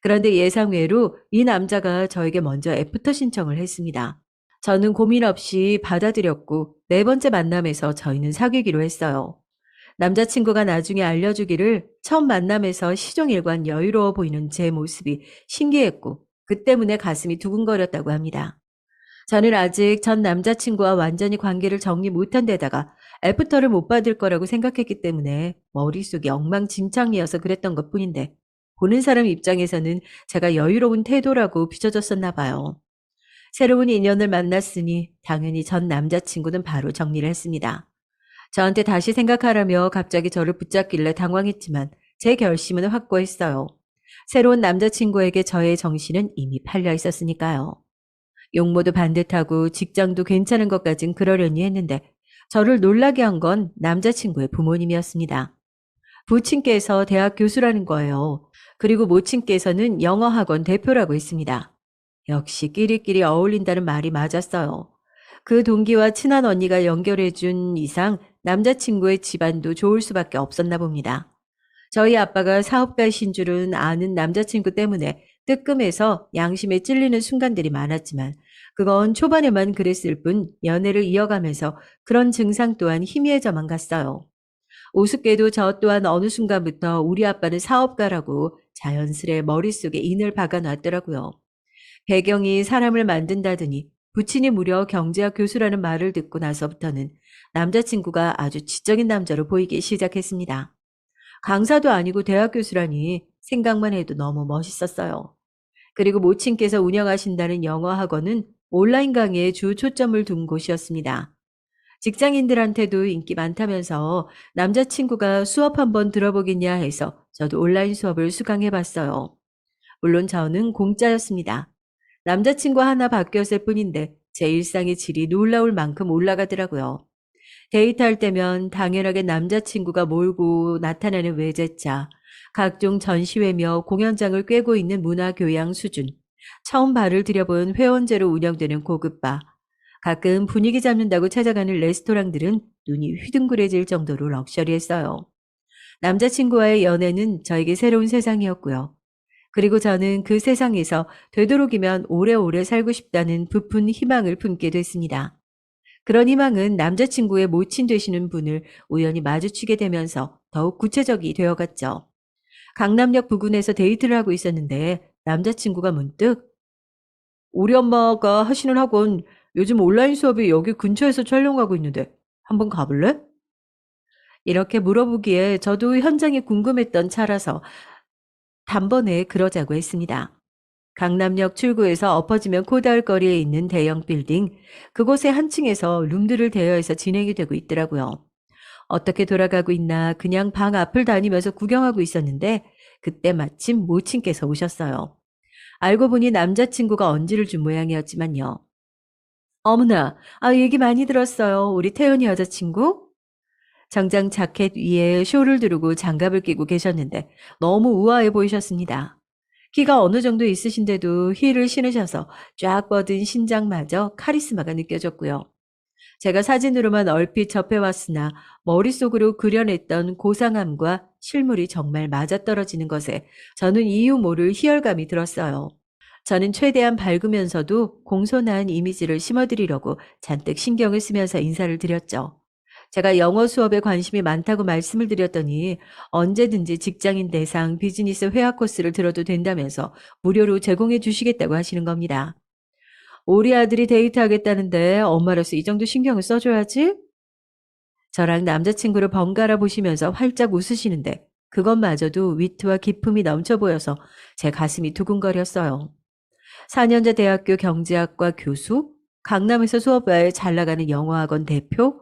[SPEAKER 1] 그런데 예상외로 이 남자가 저에게 먼저 애프터 신청을 했습니다. 저는 고민 없이 받아들였고 네 번째 만남에서 저희는 사귀기로 했어요. 남자친구가 나중에 알려주기를 처음 만남에서 시종일관 여유로워 보이는 제 모습이 신기했고 그 때문에 가슴이 두근거렸다고 합니다. 저는 아직 전 남자친구와 완전히 관계를 정리 못한 데다가 애프터를 못 받을 거라고 생각했기 때문에 머릿속이 엉망진창이어서 그랬던 것뿐인데 보는 사람 입장에서는 제가 여유로운 태도라고 비춰졌었나 봐요. 새로운 인연을 만났으니 당연히 전 남자친구는 바로 정리를 했습니다. 저한테 다시 생각하라며 갑자기 저를 붙잡길래 당황했지만 제 결심은 확고했어요. 새로운 남자친구에게 저의 정신은 이미 팔려 있었으니까요. 용모도 반듯하고 직장도 괜찮은 것까진 그러려니 했는데 저를 놀라게 한 건 남자친구의 부모님이었습니다. 부친께서 대학 교수라는 거예요. 그리고 모친께서는 영어학원 대표라고 했습니다. 역시 끼리끼리 어울린다는 말이 맞았어요. 그 동기와 친한 언니가 연결해준 이상 남자친구의 집안도 좋을 수밖에 없었나 봅니다. 저희 아빠가 사업가이신 줄은 아는 남자친구 때문에 뜨끔해서 양심에 찔리는 순간들이 많았지만 그건 초반에만 그랬을 뿐 연애를 이어가면서 그런 증상 또한 희미해져만 갔어요. 우습게도 저 또한 어느 순간부터 우리 아빠는 사업가라고 자연스레 머릿속에 인을 박아놨더라고요. 배경이 사람을 만든다더니 부친이 무려 경제학 교수라는 말을 듣고 나서부터는 남자친구가 아주 지적인 남자로 보이기 시작했습니다. 강사도 아니고 대학 교수라니 생각만 해도 너무 멋있었어요. 그리고 모친께서 운영하신다는 영어 학원은 온라인 강의에 주 초점을 둔 곳이었습니다. 직장인들한테도 인기 많다면서 남자친구가 수업 한번 들어보겠냐 해서 저도 온라인 수업을 수강해 봤어요. 물론 저는 공짜였습니다. 남자친구 하나 바뀌었을 뿐인데 제 일상의 질이 놀라울 만큼 올라가더라고요. 데이트할 때면 당연하게 남자친구가 몰고 나타나는 외제차, 각종 전시회며 공연장을 꿰고 있는 문화교양 수준, 처음 발을 들여본 회원제로 운영되는 고급바, 가끔 분위기 잡는다고 찾아가는 레스토랑들은 눈이 휘둥그레질 정도로 럭셔리했어요. 남자친구와의 연애는 저에게 새로운 세상이었고요. 그리고 저는 그 세상에서 되도록이면 오래오래 살고 싶다는 부푼 희망을 품게 됐습니다. 그런 희망은 남자친구의 모친 되시는 분을 우연히 마주치게 되면서 더욱 구체적이 되어갔죠. 강남역 부근에서 데이트를 하고 있었는데 남자친구가 문득 우리 엄마가 하시는 학원 요즘 온라인 수업이 여기 근처에서 촬영하고 있는데 한번 가볼래? 이렇게 물어보기에 저도 현장이 궁금했던 차라서 단번에 그러자고 했습니다. 강남역 출구에서 엎어지면 코다울 거리에 있는 대형 빌딩, 그곳의 한 층에서 룸들을 대여해서 진행이 되고 있더라고요. 어떻게 돌아가고 있나 그냥 방 앞을 다니면서 구경하고 있었는데 그때 마침 모친께서 오셨어요. 알고 보니 남자친구가 언지를 준 모양이었지만요. 어머나, 얘기 많이 들었어요. 우리 태연이 여자친구? 정장 자켓 위에 쇼를 두르고 장갑을 끼고 계셨는데 너무 우아해 보이셨습니다. 키가 어느 정도 있으신데도 힐을 신으셔서 쫙 뻗은 신장마저 카리스마가 느껴졌고요. 제가 사진으로만 얼핏 접해왔으나 머릿속으로 그려냈던 고상함과 실물이 정말 맞아떨어지는 것에 저는 이유 모를 희열감이 들었어요. 저는 최대한 밝으면서도 공손한 이미지를 심어드리려고 잔뜩 신경을 쓰면서 인사를 드렸죠. 제가 영어 수업에 관심이 많다고 말씀을 드렸더니 언제든지 직장인 대상 비즈니스 회화 코스를 들어도 된다면서 무료로 제공해 주시겠다고 하시는 겁니다. 우리 아들이 데이트하겠다는데 엄마로서 이 정도 신경을 써줘야지? 저랑 남자친구를 번갈아 보시면서 활짝 웃으시는데 그것마저도 위트와 기품이 넘쳐 보여서 제 가슴이 두근거렸어요. 4년제 대학교 경제학과 교수, 강남에서 수업에 잘 나가는 영어학원 대표,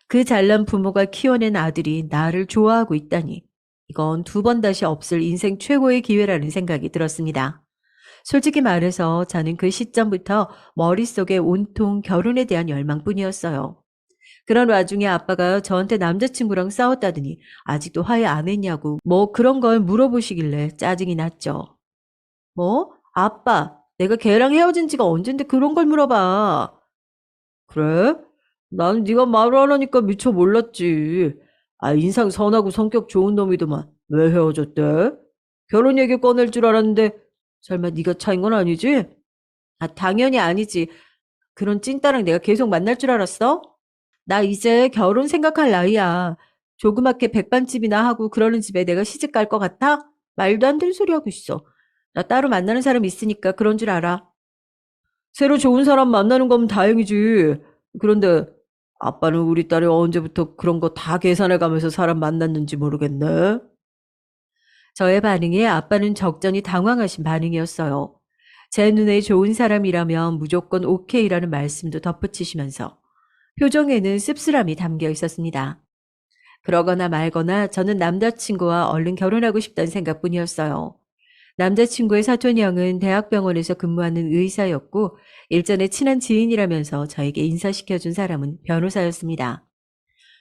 [SPEAKER 1] 그 잘난 부모가 키워낸 아들이 나를 좋아하고 있다니. 이건 두 번 다시 없을 인생 최고의 기회라는 생각이 들었습니다. 솔직히 말해서 저는 그 시점부터 머릿속에 온통 결혼에 대한 열망뿐이었어요. 그런 와중에 아빠가 저한테 남자친구랑 싸웠다더니 아직도 화해 안 했냐고 뭐 그런 걸 물어보시길래 짜증이 났죠. 뭐? 아빠, 내가 걔랑 헤어진 지가 언젠데 그런 걸 물어봐. 그래? 나는 네가 말을 안 하니까 미처 몰랐지. 인상 선하고 성격 좋은 놈이더만. 왜 헤어졌대? 결혼 얘기 꺼낼 줄 알았는데 설마 네가 차인 건 아니지? 당연히 아니지. 그런 찐따랑 내가 계속 만날 줄 알았어? 나 이제 결혼 생각할 나이야. 조그맣게 백반집이나 하고 그러는 집에 내가 시집 갈 것 같아? 말도 안 되는 소리 하고 있어. 나 따로 만나는 사람 있으니까 그런 줄 알아. 새로 좋은 사람 만나는 거면 다행이지. 그런데 아빠는 우리 딸이 언제부터 그런 거 다 계산해 가면서 사람 만났는지 모르겠네. 저의 반응에 아빠는 적잖이 당황하신 반응이었어요. 제 눈에 좋은 사람이라면 무조건 오케이라는 말씀도 덧붙이시면서 표정에는 씁쓸함이 담겨 있었습니다. 그러거나 말거나 저는 남자친구와 얼른 결혼하고 싶다는 생각뿐이었어요. 남자친구의 사촌 형은 대학병원에서 근무하는 의사였고 일전에 친한 지인이라면서 저에게 인사시켜준 사람은 변호사였습니다.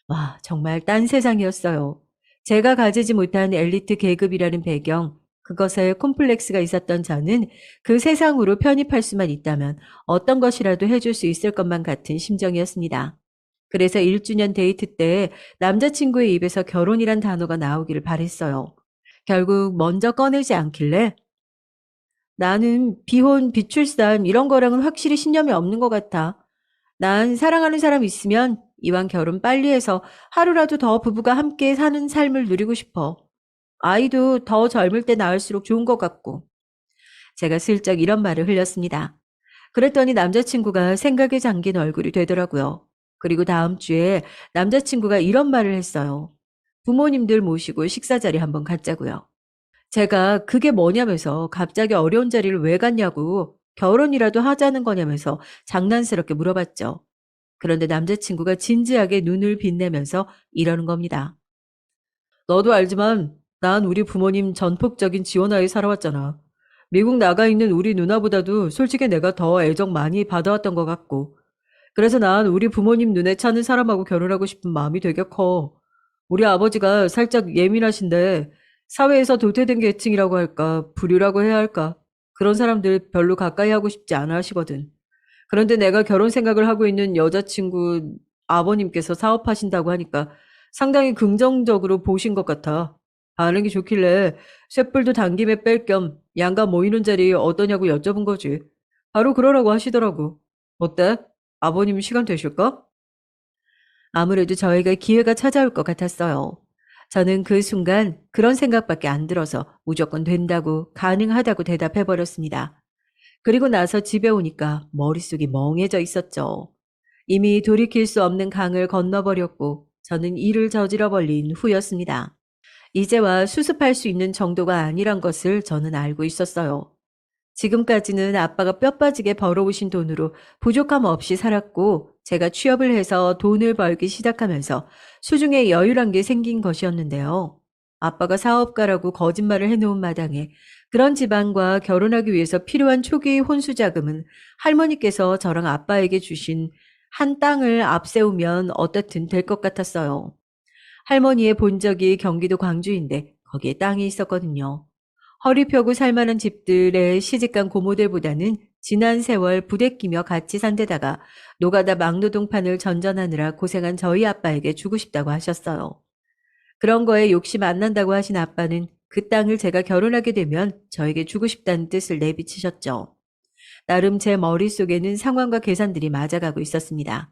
[SPEAKER 1] 와, 정말 딴 세상이었어요. 제가 가지지 못한 엘리트 계급이라는 배경, 그것에 콤플렉스가 있었던 저는 그 세상으로 편입할 수만 있다면 어떤 것이라도 해줄 수 있을 것만 같은 심정이었습니다. 그래서 1주년 데이트 때 남자친구의 입에서 결혼이란 단어가 나오기를 바랬어요. 결국 먼저 꺼내지 않길래 나는 비혼, 비출산 이런 거랑은 확실히 신념이 없는 것 같아. 난 사랑하는 사람 있으면 이왕 결혼 빨리 해서 하루라도 더 부부가 함께 사는 삶을 누리고 싶어. 아이도 더 젊을 때 낳을수록 좋은 것 같고. 제가 슬쩍 이런 말을 흘렸습니다. 그랬더니 남자친구가 생각에 잠긴 얼굴이 되더라고요. 그리고 다음 주에 남자친구가 이런 말을 했어요. 부모님들 모시고 식사 자리 한번 갖자고요. 제가 그게 뭐냐면서 갑자기 어려운 자리를 왜 갔냐고 결혼이라도 하자는 거냐면서 장난스럽게 물어봤죠. 그런데 남자친구가 진지하게 눈을 빛내면서 이러는 겁니다. 너도 알지만 난 우리 부모님 전폭적인 지원하에 살아왔잖아. 미국 나가 있는 우리 누나보다도 솔직히 내가 더 애정 많이 받아왔던 것 같고. 그래서 난 우리 부모님 눈에 차는 사람하고 결혼하고 싶은 마음이 되게 커. 우리 아버지가 살짝 예민하신데 사회에서 도태된 계층이라고 할까, 부류라고 해야 할까. 그런 사람들 별로 가까이 하고 싶지 않아 하시거든. 그런데 내가 결혼 생각을 하고 있는 여자친구 아버님께서 사업하신다고 하니까 상당히 긍정적으로 보신 것 같아. 반응이 좋길래 쇳불도 당김에 뺄 겸 양가 모이는 자리 어떠냐고 여쭤본 거지. 바로 그러라고 하시더라고. 어때? 아버님 시간 되실까? 아무래도 저에게 기회가 찾아올 것 같았어요. 저는 그 순간 그런 생각밖에 안 들어서 무조건 된다고 가능하다고 대답해버렸습니다. 그리고 나서 집에 오니까 머릿속이 멍해져 있었죠. 이미 돌이킬 수 없는 강을 건너버렸고 저는 일을 저질러 버린 후였습니다. 이제와 수습할 수 있는 정도가 아니란 것을 저는 알고 있었어요. 지금까지는 아빠가 뼈 빠지게 벌어오신 돈으로 부족함 없이 살았고 제가 취업을 해서 돈을 벌기 시작하면서 수중에 여유란 게 생긴 것이었는데요. 아빠가 사업가라고 거짓말을 해놓은 마당에 그런 집안과 결혼하기 위해서 필요한 초기 혼수 자금은 할머니께서 저랑 아빠에게 주신 한 땅을 앞세우면 어떻든 될 것 같았어요. 할머니의 본적이 경기도 광주인데 거기에 땅이 있었거든요. 허리 펴고 살만한 집들의 시집간 고모들보다는 지난 세월 부대끼며 같이 산 데다가 노가다 막노동판을 전전하느라 고생한 저희 아빠에게 주고 싶다고 하셨어요. 그런 거에 욕심 안 난다고 하신 아빠는 그 땅을 제가 결혼하게 되면 저에게 주고 싶다는 뜻을 내비치셨죠. 나름 제 머릿속에는 상황과 계산들이 맞아가고 있었습니다.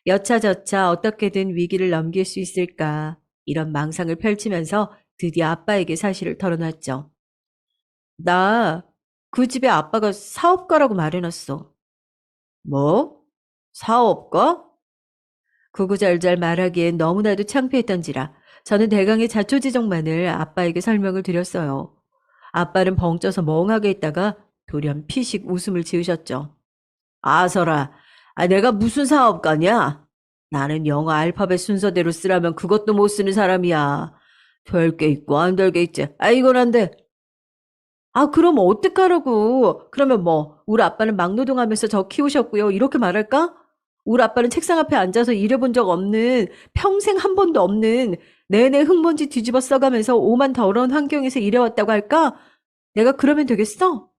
[SPEAKER 1] 여차저차 어떻게든 위기를 넘길 수 있을까 이런 망상을 펼치면서 드디어 아빠에게 사실을 털어놨죠. 나 그 집에 아빠가 사업가라고 말해놨어. 뭐? 사업가? 구구절절 말하기엔 너무나도 창피했던지라 저는 대강의 자초지종만을 아빠에게 설명을 드렸어요. 아빠는 벙쪄서 멍하게 있다가 돌연 피식 웃음을 지으셨죠. 아서라, 내가 무슨 사업가냐? 나는 영어 알파벳 순서대로 쓰라면 그것도 못 쓰는 사람이야. 될 게 있고 안 될 게 있지. 이건 안 돼. 그럼 어떡하라고. 그러면 뭐 우리 아빠는 막노동하면서 저 키우셨고요. 이렇게 말할까? 우리 아빠는 책상 앞에 앉아서 일해본 적 없는, 평생 한 번도 없는, 내내 흙먼지 뒤집어 써가면서 오만 더러운 환경에서 일해왔다고 할까? 내가 그러면 되겠어?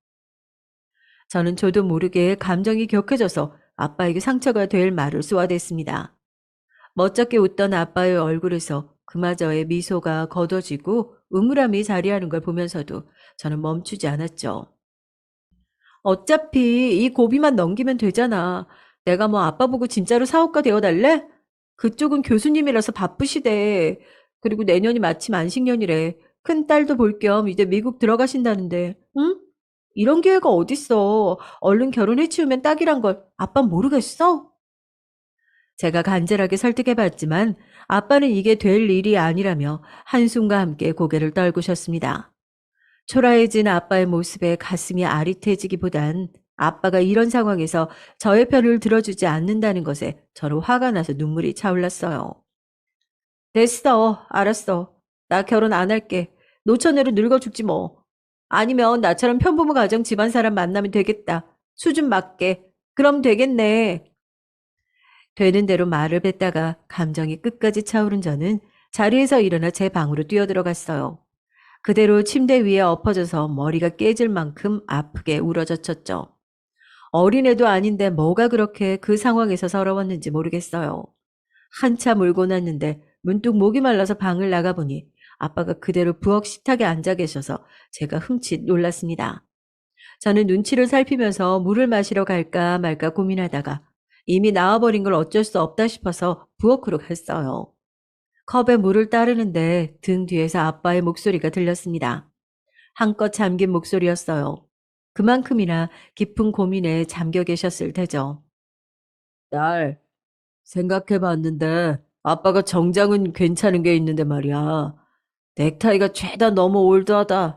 [SPEAKER 1] 저는 저도 모르게 감정이 격해져서 아빠에게 상처가 될 말을 쏘아댔습니다. 멋쩍게 웃던 아빠의 얼굴에서 그마저의 미소가 걷어지고 음울함이 자리하는 걸 보면서도 저는 멈추지 않았죠. 어차피 이 고비만 넘기면 되잖아. 내가 뭐 아빠 보고 진짜로 사업가 되어달래? 그쪽은 교수님이라서 바쁘시대. 그리고 내년이 마침 안식년이래. 큰 딸도 볼 겸 이제 미국 들어가신다는데, 응? 이런 기회가 어딨어. 얼른 결혼해 치우면 딱이란 걸 아빠 모르겠어? 제가 간절하게 설득해봤지만 아빠는 이게 될 일이 아니라며 한숨과 함께 고개를 떨구셨습니다. 초라해진 아빠의 모습에 가슴이 아릿해지기보단 아빠가 이런 상황에서 저의 편을 들어주지 않는다는 것에 저는 화가 나서 눈물이 차올랐어요. 됐어. 알았어. 나 결혼 안 할게. 노처녀로 늙어 죽지 뭐. 아니면 나처럼 편부모 가정 집안 사람 만나면 되겠다. 수준 맞게. 그럼 되겠네. 되는 대로 말을 뱉다가 감정이 끝까지 차오른 저는 자리에서 일어나 제 방으로 뛰어들어갔어요. 그대로 침대 위에 엎어져서 머리가 깨질 만큼 아프게 울어젖혔죠. 어린애도 아닌데 뭐가 그렇게 그 상황에서 서러웠는지 모르겠어요. 한참 울고 났는데 문득 목이 말라서 방을 나가보니 아빠가 그대로 부엌 식탁에 앉아 계셔서 제가 흠칫 놀랐습니다. 저는 눈치를 살피면서 물을 마시러 갈까 말까 고민하다가 이미 나와버린 걸 어쩔 수 없다 싶어서 부엌으로 갔어요. 컵에 물을 따르는데 등 뒤에서 아빠의 목소리가 들렸습니다. 한껏 잠긴 목소리였어요. 그만큼이나 깊은 고민에 잠겨 계셨을 테죠. 딸, 생각해봤는데 아빠가 정장은 괜찮은 게 있는데 말이야. 넥타이가 죄다 너무 올드하다.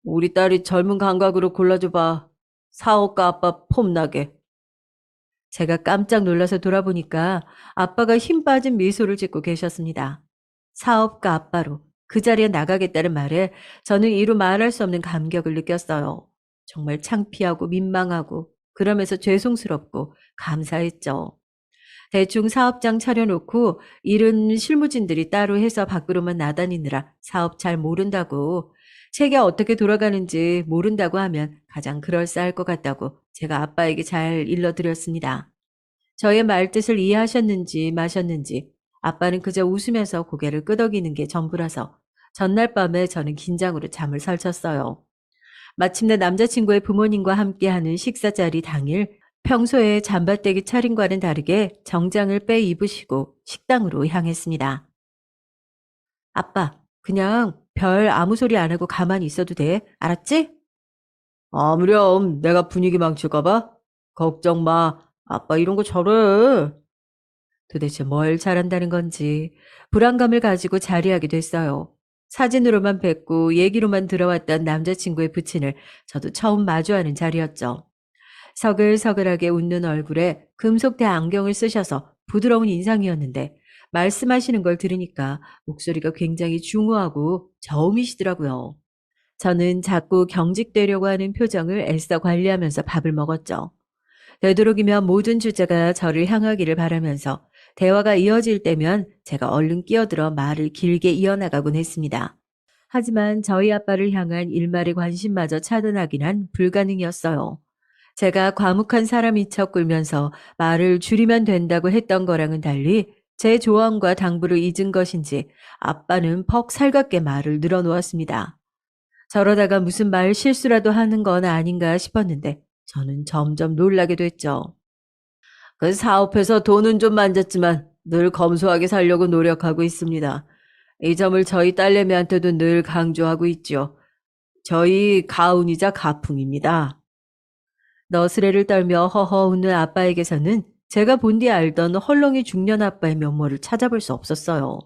[SPEAKER 1] 우리 딸이 젊은 감각으로 골라줘봐. 사업가 아빠 폼나게. 제가 깜짝 놀라서 돌아보니까 아빠가 힘 빠진 미소를 짓고 계셨습니다. 사업가 아빠로 그 자리에 나가겠다는 말에 저는 이루 말할 수 없는 감격을 느꼈어요. 정말 창피하고 민망하고 그러면서 죄송스럽고 감사했죠. 대충 사업장 차려놓고 일은 실무진들이 따로 해서 밖으로만 나다니느라 사업 잘 모른다고, 체계 어떻게 돌아가는지 모른다고 하면 가장 그럴싸할 것 같다고 제가 아빠에게 잘 일러드렸습니다. 저의 말뜻을 이해하셨는지 마셨는지 아빠는 그저 웃으면서 고개를 끄덕이는 게 전부라서 전날 밤에 저는 긴장으로 잠을 설쳤어요. 마침내 남자친구의 부모님과 함께하는 식사 자리 당일, 평소에 잠바떼기 차림과는 다르게 정장을 빼 입으시고 식당으로 향했습니다. 아빠, 그냥 별 아무 소리 안 하고 가만히 있어도 돼. 알았지? 아무렴 내가 분위기 망칠까 봐? 걱정 마. 아빠 이런 거 잘해. 도대체 뭘 잘한다는 건지 불안감을 가지고 자리하게 됐어요. 사진으로만 뵙고 얘기로만 들어왔던 남자친구의 부친을 저도 처음 마주하는 자리였죠. 서글서글하게 웃는 얼굴에 금속대 안경을 쓰셔서 부드러운 인상이었는데 말씀하시는 걸 들으니까 목소리가 굉장히 중후하고 저음이시더라고요. 저는 자꾸 경직되려고 하는 표정을 애써 관리하면서 밥을 먹었죠. 되도록이면 모든 주제가 저를 향하기를 바라면서 대화가 이어질 때면 제가 얼른 끼어들어 말을 길게 이어나가곤 했습니다. 하지만 저희 아빠를 향한 일말의 관심마저 차단하긴 한 불가능이었어요. 제가 과묵한 사람이 척 굴면서 말을 줄이면 된다고 했던 거랑은 달리 제 조언과 당부를 잊은 것인지 아빠는 퍽 살갑게 말을 늘어놓았습니다. 저러다가 무슨 말 실수라도 하는 건 아닌가 싶었는데 저는 점점 놀라게 됐죠. 그 사업해서 돈은 좀 만졌지만 늘 검소하게 살려고 노력하고 있습니다. 이 점을 저희 딸내미한테도 늘 강조하고 있죠. 저희 가훈이자 가풍입니다. 너스레를 떨며 허허 웃는 아빠에게서는 제가 본디 알던 헐렁이 중년 아빠의 면모를 찾아볼 수 없었어요.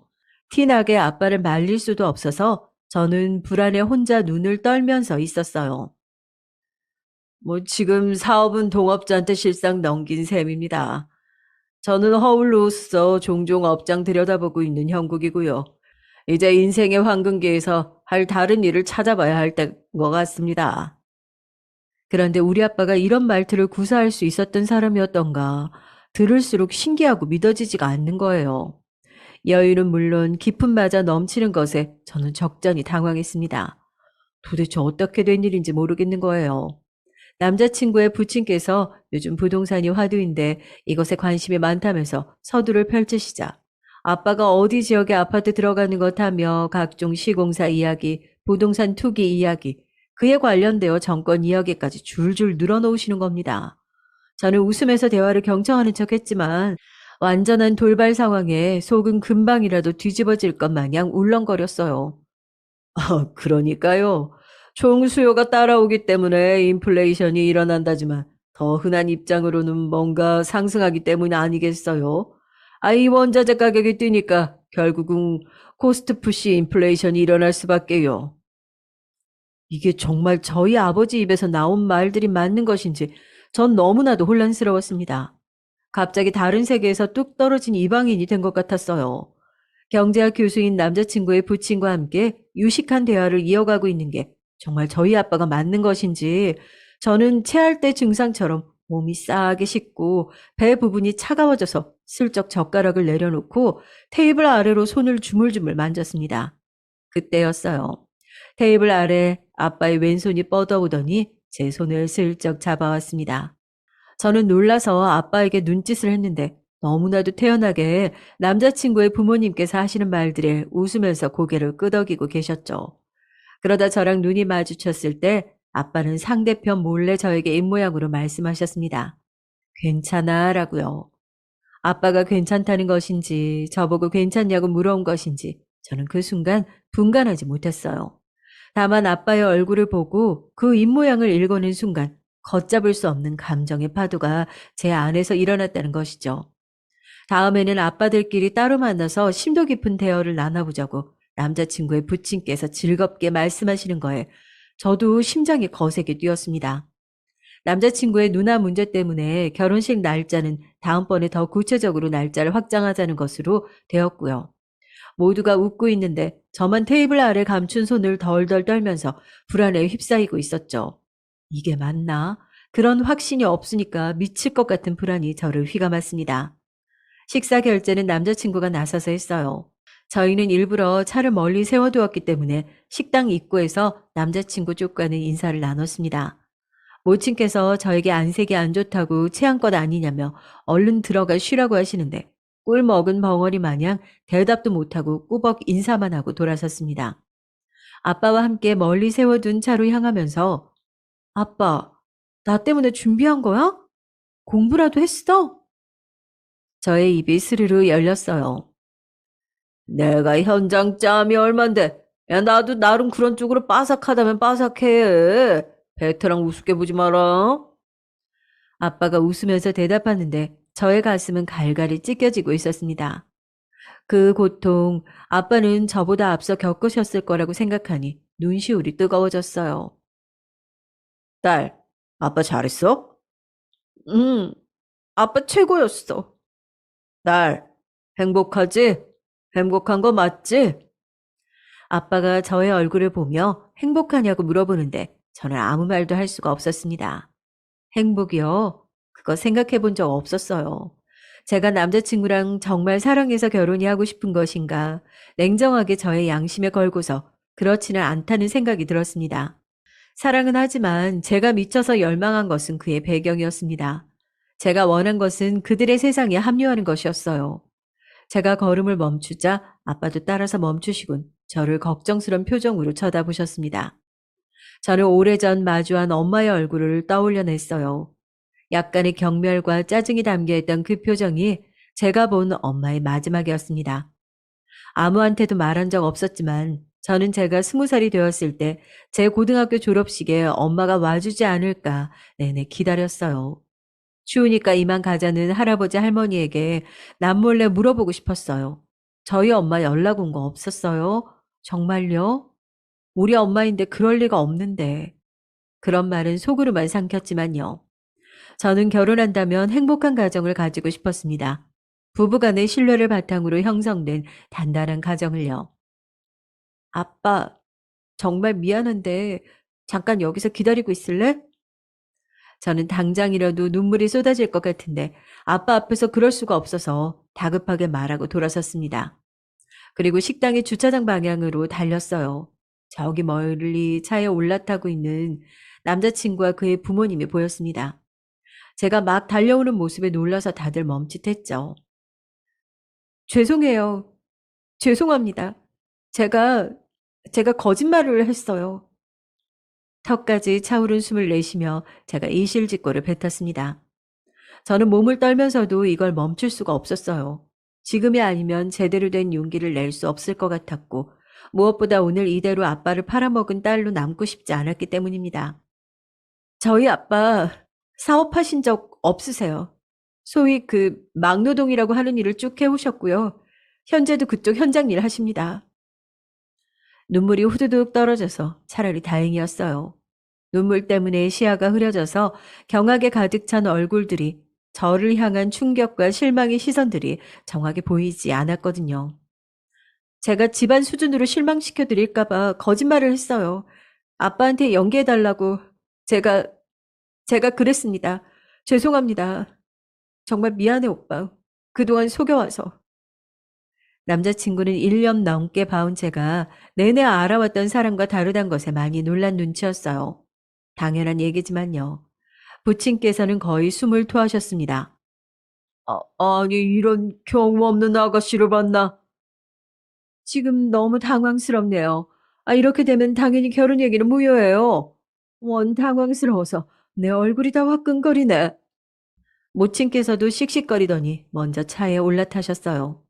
[SPEAKER 1] 티나게 아빠를 말릴 수도 없어서 저는 불안에 혼자 눈을 떨면서 있었어요. 지금 사업은 동업자한테 실상 넘긴 셈입니다. 저는 허울로서 종종 업장 들여다보고 있는 형국이고요. 이제 인생의 황금기에서 할 다른 일을 찾아봐야 할 때인 것 같습니다. 그런데 우리 아빠가 이런 말투를 구사할 수 있었던 사람이었던가 들을수록 신기하고 믿어지지가 않는 거예요. 여유는 물론 기품마저 넘치는 것에 저는 적잖이 당황했습니다. 도대체 어떻게 된 일인지 모르겠는 거예요. 남자친구의 부친께서 요즘 부동산이 화두인데 이것에 관심이 많다면서 서두를 펼치시자 아빠가 어디 지역에 아파트 들어가는 것 하며 각종 시공사 이야기, 부동산 투기 이야기, 그에 관련되어 정권 이야기까지 줄줄 늘어놓으시는 겁니다. 저는 웃으면서 대화를 경청하는 척했지만 완전한 돌발 상황에 속은 금방이라도 뒤집어질 것 마냥 울렁거렸어요. 그러니까요. 총수요가 따라오기 때문에 인플레이션이 일어난다지만 더 흔한 입장으로는 뭔가 상승하기 때문 아니겠어요? 이 원자재 가격이 뛰니까 결국은 코스트 푸시 인플레이션이 일어날 수밖에요. 이게 정말 저희 아버지 입에서 나온 말들이 맞는 것인지 전 너무나도 혼란스러웠습니다. 갑자기 다른 세계에서 뚝 떨어진 이방인이 된 것 같았어요. 경제학 교수인 남자친구의 부친과 함께 유식한 대화를 이어가고 있는 게 정말 저희 아빠가 맞는 것인지 저는 체할 때 증상처럼 몸이 싸하게 식고 배 부분이 차가워져서 슬쩍 젓가락을 내려놓고 테이블 아래로 손을 주물주물 만졌습니다. 그때였어요. 테이블 아래 아빠의 왼손이 뻗어오더니 제 손을 슬쩍 잡아왔습니다. 저는 놀라서 아빠에게 눈짓을 했는데 너무나도 태연하게 남자친구의 부모님께서 하시는 말들에 웃으면서 고개를 끄덕이고 계셨죠. 그러다 저랑 눈이 마주쳤을 때 아빠는 상대편 몰래 저에게 입모양으로 말씀하셨습니다. 괜찮아 라고요. 아빠가 괜찮다는 것인지 저보고 괜찮냐고 물어온 것인지 저는 그 순간 분간하지 못했어요. 다만 아빠의 얼굴을 보고 그 입모양을 읽어낸 순간 걷잡을 수 없는 감정의 파도가 제 안에서 일어났다는 것이죠. 다음에는 아빠들끼리 따로 만나서 심도 깊은 대화를 나눠보자고 남자친구의 부친께서 즐겁게 말씀하시는 거에 저도 심장이 거세게 뛰었습니다. 남자친구의 누나 문제 때문에 결혼식 날짜는 다음번에 더 구체적으로 날짜를 확장하자는 것으로 되었고요. 모두가 웃고 있는데 저만 테이블 아래 감춘 손을 덜덜 떨면서 불안에 휩싸이고 있었죠. 이게 맞나? 그런 확신이 없으니까 미칠 것 같은 불안이 저를 휘감았습니다. 식사 결제는 남자친구가 나서서 했어요. 저희는 일부러 차를 멀리 세워두었기 때문에 식당 입구에서 남자친구 쪽과는 인사를 나눴습니다. 모친께서 저에게 안색이 안 좋다고 체한것 아니냐며 얼른 들어가 쉬라고 하시는데 꿀 먹은 벙어리 마냥 대답도 못하고 꾸벅 인사만 하고 돌아섰습니다. 아빠와 함께 멀리 세워둔 차로 향하면서 아빠, 나 때문에 준비한 거야? 공부라도 했어? 저의 입이 스르르 열렸어요. 내가 현장 짬이 얼만데 야 나도 나름 그런 쪽으로 빠삭하다면 빠삭해. 베테랑 우습게 보지 마라. 아빠가 웃으면서 대답하는데 저의 가슴은 갈갈이 찢겨지고 있었습니다. 그 고통, 아빠는 저보다 앞서 겪으셨을 거라고 생각하니 눈시울이 뜨거워졌어요. 딸, 아빠 잘했어? 응, 아빠 최고였어. 딸, 행복하지? 행복한 거 맞지? 아빠가 저의 얼굴을 보며 행복하냐고 물어보는데 저는 아무 말도 할 수가 없었습니다. 행복이요? 그거 생각해 본 적 없었어요. 제가 남자친구랑 정말 사랑해서 결혼이 하고 싶은 것인가, 냉정하게 저의 양심에 걸고서 그렇지는 않다는 생각이 들었습니다. 사랑은 하지만 제가 미쳐서 열망한 것은 그의 배경이었습니다. 제가 원한 것은 그들의 세상에 합류하는 것이었어요. 제가 걸음을 멈추자 아빠도 따라서 멈추시곤 저를 걱정스런 표정으로 쳐다보셨습니다. 저는 오래전 마주한 엄마의 얼굴을 떠올려냈어요. 약간의 경멸과 짜증이 담겨있던 그 표정이 제가 본 엄마의 마지막이었습니다. 아무한테도 말한 적 없었지만 저는 제가 20살이 되었을 때 제 고등학교 졸업식에 엄마가 와주지 않을까 내내 기다렸어요. 추우니까 이만 가자는 할아버지 할머니에게 남몰래 물어보고 싶었어요. 저희 엄마 연락 온 거 없었어요? 정말요? 우리 엄마인데 그럴 리가 없는데. 그런 말은 속으로만 삼켰지만요. 저는 결혼한다면 행복한 가정을 가지고 싶었습니다. 부부간의 신뢰를 바탕으로 형성된 단단한 가정을요. 아빠, 정말 미안한데 잠깐 여기서 기다리고 있을래? 저는 당장이라도 눈물이 쏟아질 것 같은데 아빠 앞에서 그럴 수가 없어서 다급하게 말하고 돌아섰습니다. 그리고 식당의 주차장 방향으로 달렸어요. 저기 멀리 차에 올라타고 있는 남자친구와 그의 부모님이 보였습니다. 제가 막 달려오는 모습에 놀라서 다들 멈칫했죠. 죄송해요. 죄송합니다. 제가, 제가 거짓말을 했어요. 턱까지 차오른 숨을 내쉬며 제가 이실직고를 뱉었습니다. 저는 몸을 떨면서도 이걸 멈출 수가 없었어요. 지금이 아니면 제대로 된 용기를 낼 수 없을 것 같았고, 무엇보다 오늘 이대로 아빠를 팔아먹은 딸로 남고 싶지 않았기 때문입니다. 저희 아빠 사업하신 적 없으세요. 소위 그 막노동이라고 하는 일을 쭉 해오셨고요. 현재도 그쪽 현장 일 하십니다. 눈물이 후두둑 떨어져서 차라리 다행이었어요. 눈물 때문에 시야가 흐려져서 경악에 가득 찬 얼굴들이 저를 향한 충격과 실망의 시선들이 정확히 보이지 않았거든요. 제가 집안 수준으로 실망시켜 드릴까봐 거짓말을 했어요. 아빠한테 연기해달라고 제가, 제가 그랬습니다. 죄송합니다. 정말 미안해, 오빠. 그동안 속여와서. 남자친구는 1년 넘게 봐온 제가 내내 알아왔던 사람과 다르단 것에 많이 놀란 눈치였어요. 당연한 얘기지만요. 부친께서는 거의 숨을 토하셨습니다. 아니, 이런 경우 없는 아가씨를 봤나? 지금 너무 당황스럽네요. 이렇게 되면 당연히 결혼 얘기는 무효예요. 원 당황스러워서 내 얼굴이 다 화끈거리네. 모친께서도 씩씩거리더니 먼저 차에 올라타셨어요.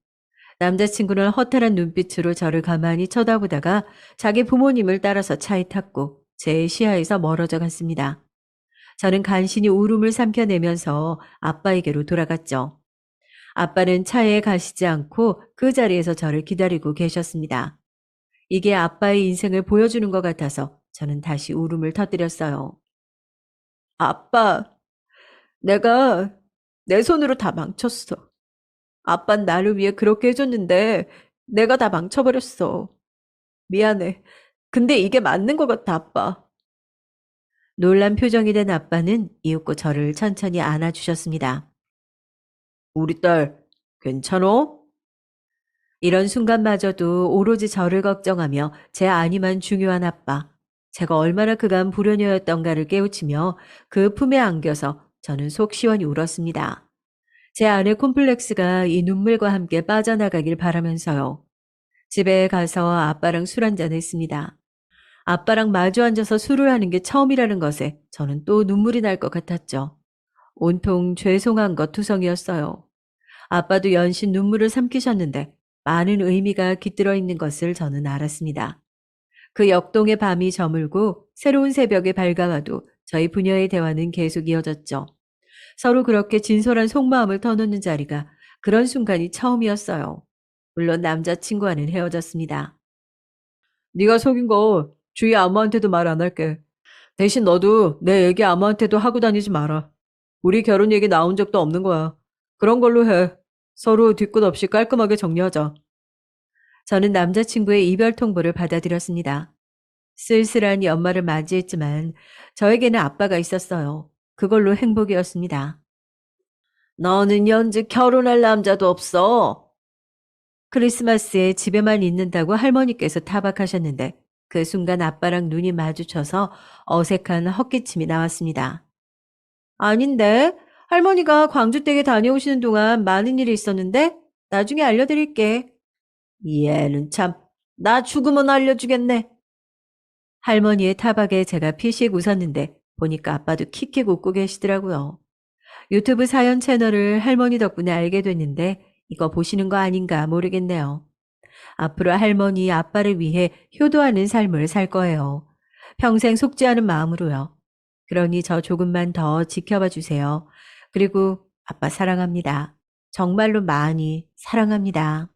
[SPEAKER 1] 남자친구는 허탈한 눈빛으로 저를 가만히 쳐다보다가 자기 부모님을 따라서 차에 탔고 제 시야에서 멀어져 갔습니다. 저는 간신히 울음을 삼켜내면서 아빠에게로 돌아갔죠. 아빠는 차에 가시지 않고 그 자리에서 저를 기다리고 계셨습니다. 이게 아빠의 인생을 보여주는 것 같아서 저는 다시 울음을 터뜨렸어요. 아빠, 내가 내 손으로 다 망쳤어. 아빤 나를 위해 그렇게 해줬는데 내가 다 망쳐버렸어. 미안해. 근데 이게 맞는 것 같아, 아빠. 놀란 표정이 된 아빠는 이윽고 저를 천천히 안아주셨습니다. 우리 딸, 괜찮어? 이런 순간마저도 오로지 저를 걱정하며 제 안위만 중요한 아빠. 제가 얼마나 그간 불효녀였던가를 깨우치며 그 품에 안겨서 저는 속 시원히 울었습니다. 제 안의 콤플렉스가 이 눈물과 함께 빠져나가길 바라면서요. 집에 가서 아빠랑 술 한잔 했습니다. 아빠랑 마주 앉아서 술을 하는 게 처음이라는 것에 저는 또 눈물이 날 것 같았죠. 온통 죄송한 것 투성이었어요. 아빠도 연신 눈물을 삼키셨는데 많은 의미가 깃들어 있는 것을 저는 알았습니다. 그 역동의 밤이 저물고 새로운 새벽이 밝아와도 저희 부녀의 대화는 계속 이어졌죠. 서로 그렇게 진솔한 속마음을 터놓는 자리가 그런 순간이 처음이었어요. 물론 남자친구와는 헤어졌습니다. 네가 속인 거 주위 아무한테도 말 안 할게. 대신 너도 내 얘기 아무한테도 하고 다니지 마라. 우리 결혼 얘기 나온 적도 없는 거야. 그런 걸로 해. 서로 뒤끝 없이 깔끔하게 정리하자. 저는 남자친구의 이별 통보를 받아들였습니다. 쓸쓸한 연말을 맞이했지만 저에게는 아빠가 있었어요. 그걸로 행복이었습니다. 너는 현재 결혼할 남자도 없어. 크리스마스에 집에만 있는다고 할머니께서 타박하셨는데 그 순간 아빠랑 눈이 마주쳐서 어색한 헛기침이 나왔습니다. 아닌데? 할머니가 광주댁에 다녀오시는 동안 많은 일이 있었는데 나중에 알려드릴게. 얘는 참, 나 죽으면 알려주겠네. 할머니의 타박에 제가 피식 웃었는데 보니까 아빠도 킥킥 웃고 계시더라고요. 유튜브 사연 채널을 할머니 덕분에 알게 됐는데 이거 보시는 거 아닌가 모르겠네요. 앞으로 할머니, 아빠를 위해 효도하는 삶을 살 거예요. 평생 속지 않은 마음으로요. 그러니 저 조금만 더 지켜봐 주세요. 그리고 아빠 사랑합니다. 정말로 많이 사랑합니다.